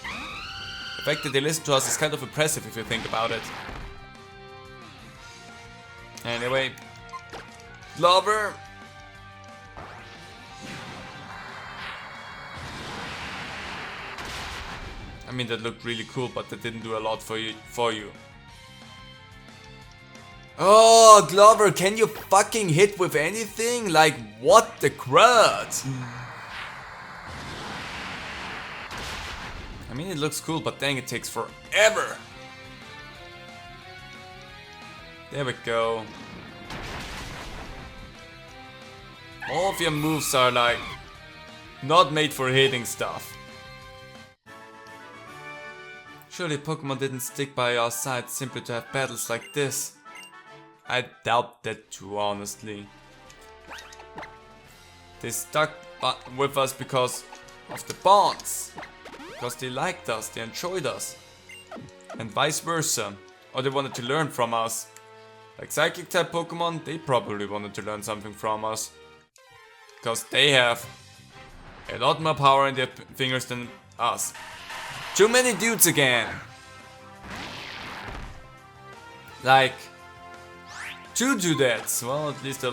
The fact that they listen to us is kind of impressive if you think about it. Anyway, Glover. I mean, that looked really cool, but that didn't do a lot for you. Oh, Glover, can you fucking hit with anything? Like, what the crud? I mean, it looks cool, but dang, it takes forever. There we go. All of your moves are like not made for hitting stuff. Surely Pokemon didn't stick by our side simply to have battles like this. I doubt that too, honestly. They stuck with us because of the bonds. Because they liked us, they enjoyed us. And vice versa. Or they wanted to learn from us. Like Psychic type Pokemon, they probably wanted to learn something from us. Because they have a lot more power in their fingers than us. Too many dudes again. Like 2 dudettes. Well, at least a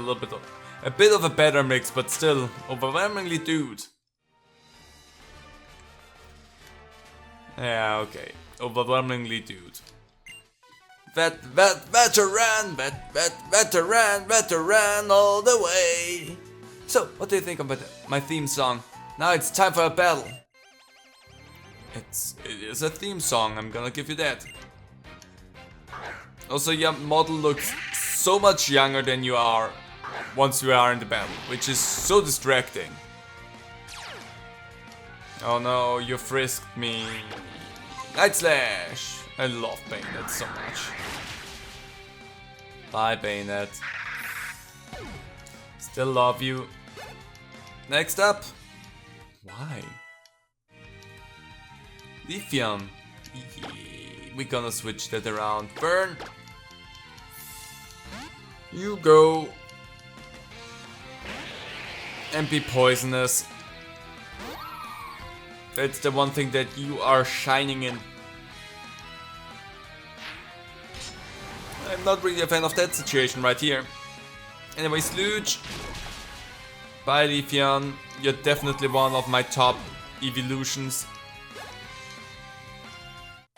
bit of a better mix, but still overwhelmingly dude. Yeah, okay. Overwhelmingly dude. Veteran all the way. So, what do you think about my theme song? Now it's time for a battle. It is a theme song, I'm gonna give you that. Also, your model looks so much younger than you are once we are in the battle, which is so distracting. Oh no, you frisked me. Night Slash! I love Bayonet so much. Bye, Bayonet. Still love you. Next up. Why? Lithium. Yeah, we're gonna switch that around. Burn. You go. And be poisonous. That's the one thing that you are shining in. I'm not really a fan of that situation right here. Anyway, Sludge. Bye, Leafeon. You're definitely one of my top evolutions.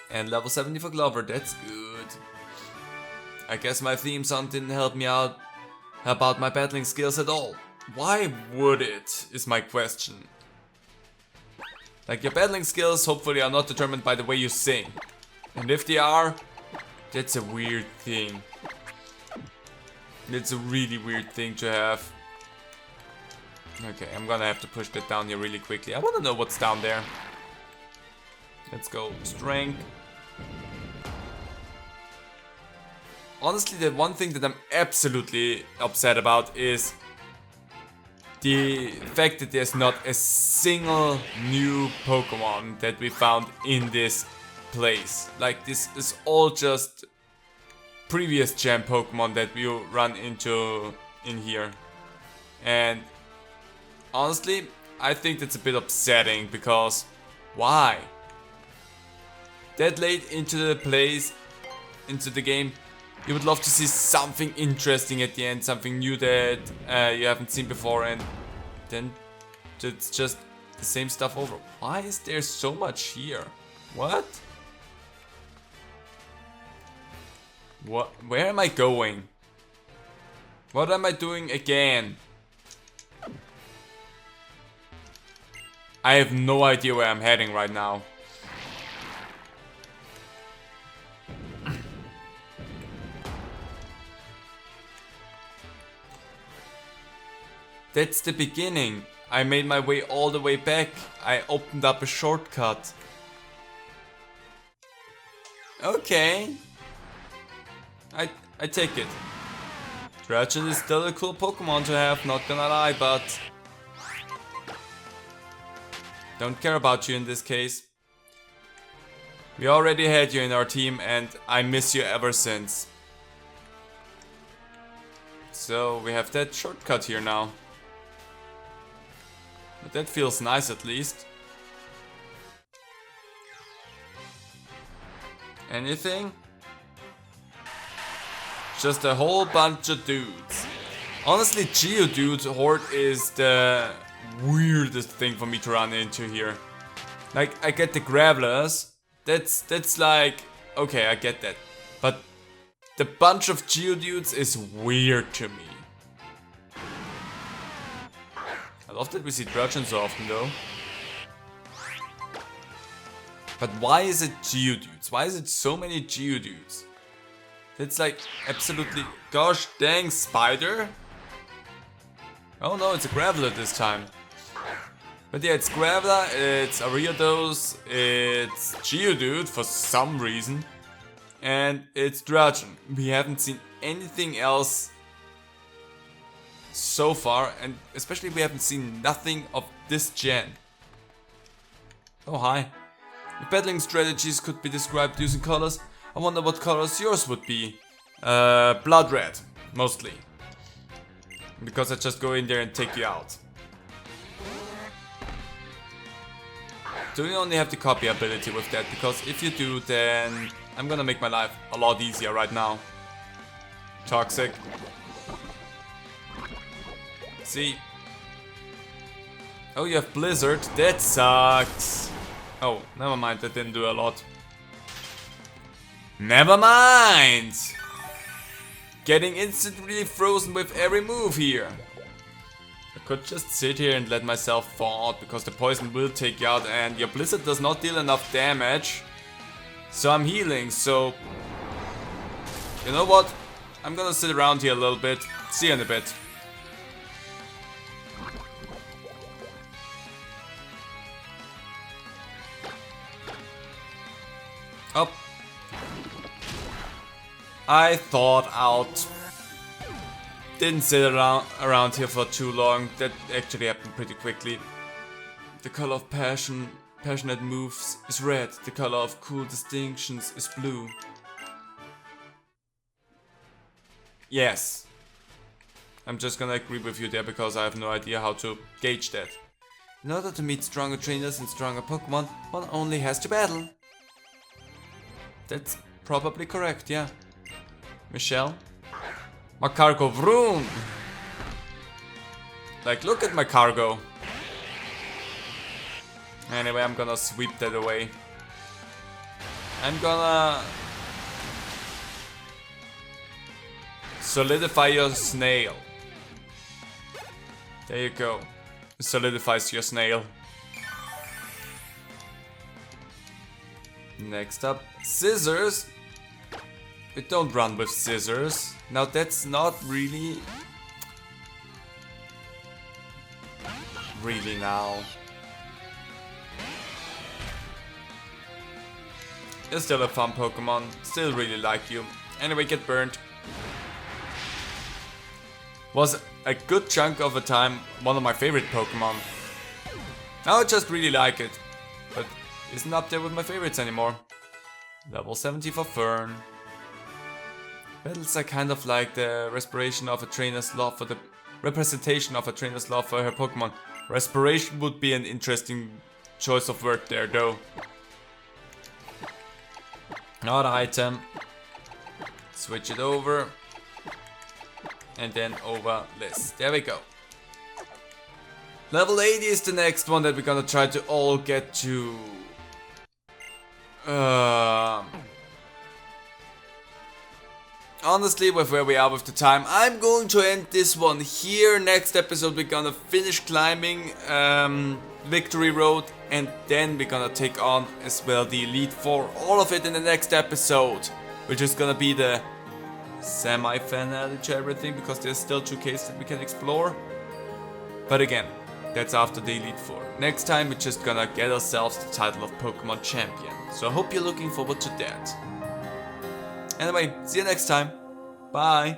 And level 70 for Glover, that's good. I guess my theme song didn't help me out about my battling skills at all. Why would it, is my question. Like, your battling skills hopefully are not determined by the way you sing. And if they are, that's a weird thing. It's a really weird thing to have. Okay, I'm gonna have to push that down here really quickly. I wanna know what's down there. Let's go. Strength. Honestly, the one thing that I'm absolutely upset about is the fact that there's not a single new Pokemon that we found in this place. Like, this is all just previous gen Pokemon that we run into in here. And honestly, I think that's a bit upsetting because why? That late into the game, you would love to see something interesting at the end, something new that you haven't seen before, and then it's just the same stuff over. Why is there so much here? What? What? Where am I going? What am I doing again? I have no idea where I'm heading right now. That's the beginning. I made my way all the way back. I opened up a shortcut. Okay. I take it. Dragon is still a cool Pokemon to have, not gonna lie, but don't care about you in this case. We already had you in our team and I miss you ever since. So we have that shortcut here now. But that feels nice at least. Anything? Just a whole bunch of dudes. Honestly, Geodude Horde is the weirdest thing for me to run into here. Like, I get the Gravelers. That's like, okay, I get that. But the bunch of Geodudes is weird to me. I love that we see Drudgeon so often though. But why is it Geodudes? Why is it so many Geodudes? It's like absolutely, gosh dang, Spider? Oh no, it's a Graveler this time. But yeah, it's Graveler, it's Ariados, it's Geodude for some reason, and it's Drudgeon. We haven't seen anything else so far, and especially we haven't seen nothing of this gen. Oh hi. If battling strategies could be described using colors, I wonder what colors yours would be. Blood red, mostly. Because I just go in there and take you out. Do you only have the copy ability with that? Because if you do, then I'm gonna make my life a lot easier right now. Toxic. See? Oh, you have Blizzard. That sucks. Oh, never mind. That didn't do a lot. Never mind! Getting instantly frozen with every move here. I could just sit here and let myself fall out because the poison will take you out and your Blizzard does not deal enough damage. So I'm healing, so... You know what? I'm gonna sit around here a little bit. See you in a bit. Oh. I thought out. Didn't sit around here for too long. That actually happened pretty quickly. The color of passionate moves is red. The color of cool distinctions is blue. Yes. I'm just gonna agree with you there because I have no idea how to gauge that. In order to meet stronger trainers and stronger Pokemon, one only has to battle. That's probably correct, yeah. Michelle? My cargo vroom! Like, look at my cargo. Anyway, I'm gonna sweep that away. I'm gonna... solidify your snail. There you go. It solidifies your snail. Next up, scissors. We don't run with scissors. Now that's not really now. You're still a fun Pokemon. Still really like you. Anyway, get burned. Was a good chunk of a time one of my favorite Pokemon. Now I just really like it. But isn't up there with my favorites anymore. Level 70 for Fern. Battles are kind of like the respiration of a trainer's love for the representation of a trainer's love for her Pokemon. Respiration would be an interesting choice of word there though. Not item. Switch it over. And then over list. There we go. Level 80 is the next one that we're gonna try to all get to. Honestly, with where we are with the time, I'm going to end this one here. Next episode we're gonna finish climbing Victory Road, and then we're gonna take on as well the Elite Four. All of it in the next episode, which is gonna be the semi-finale to everything, because there's still 2 caves that we can explore. But again, that's after the Elite Four. Next time we're just gonna get ourselves the title of Pokemon Champion. So I hope you're looking forward to that. Anyway, see you next time. Bye.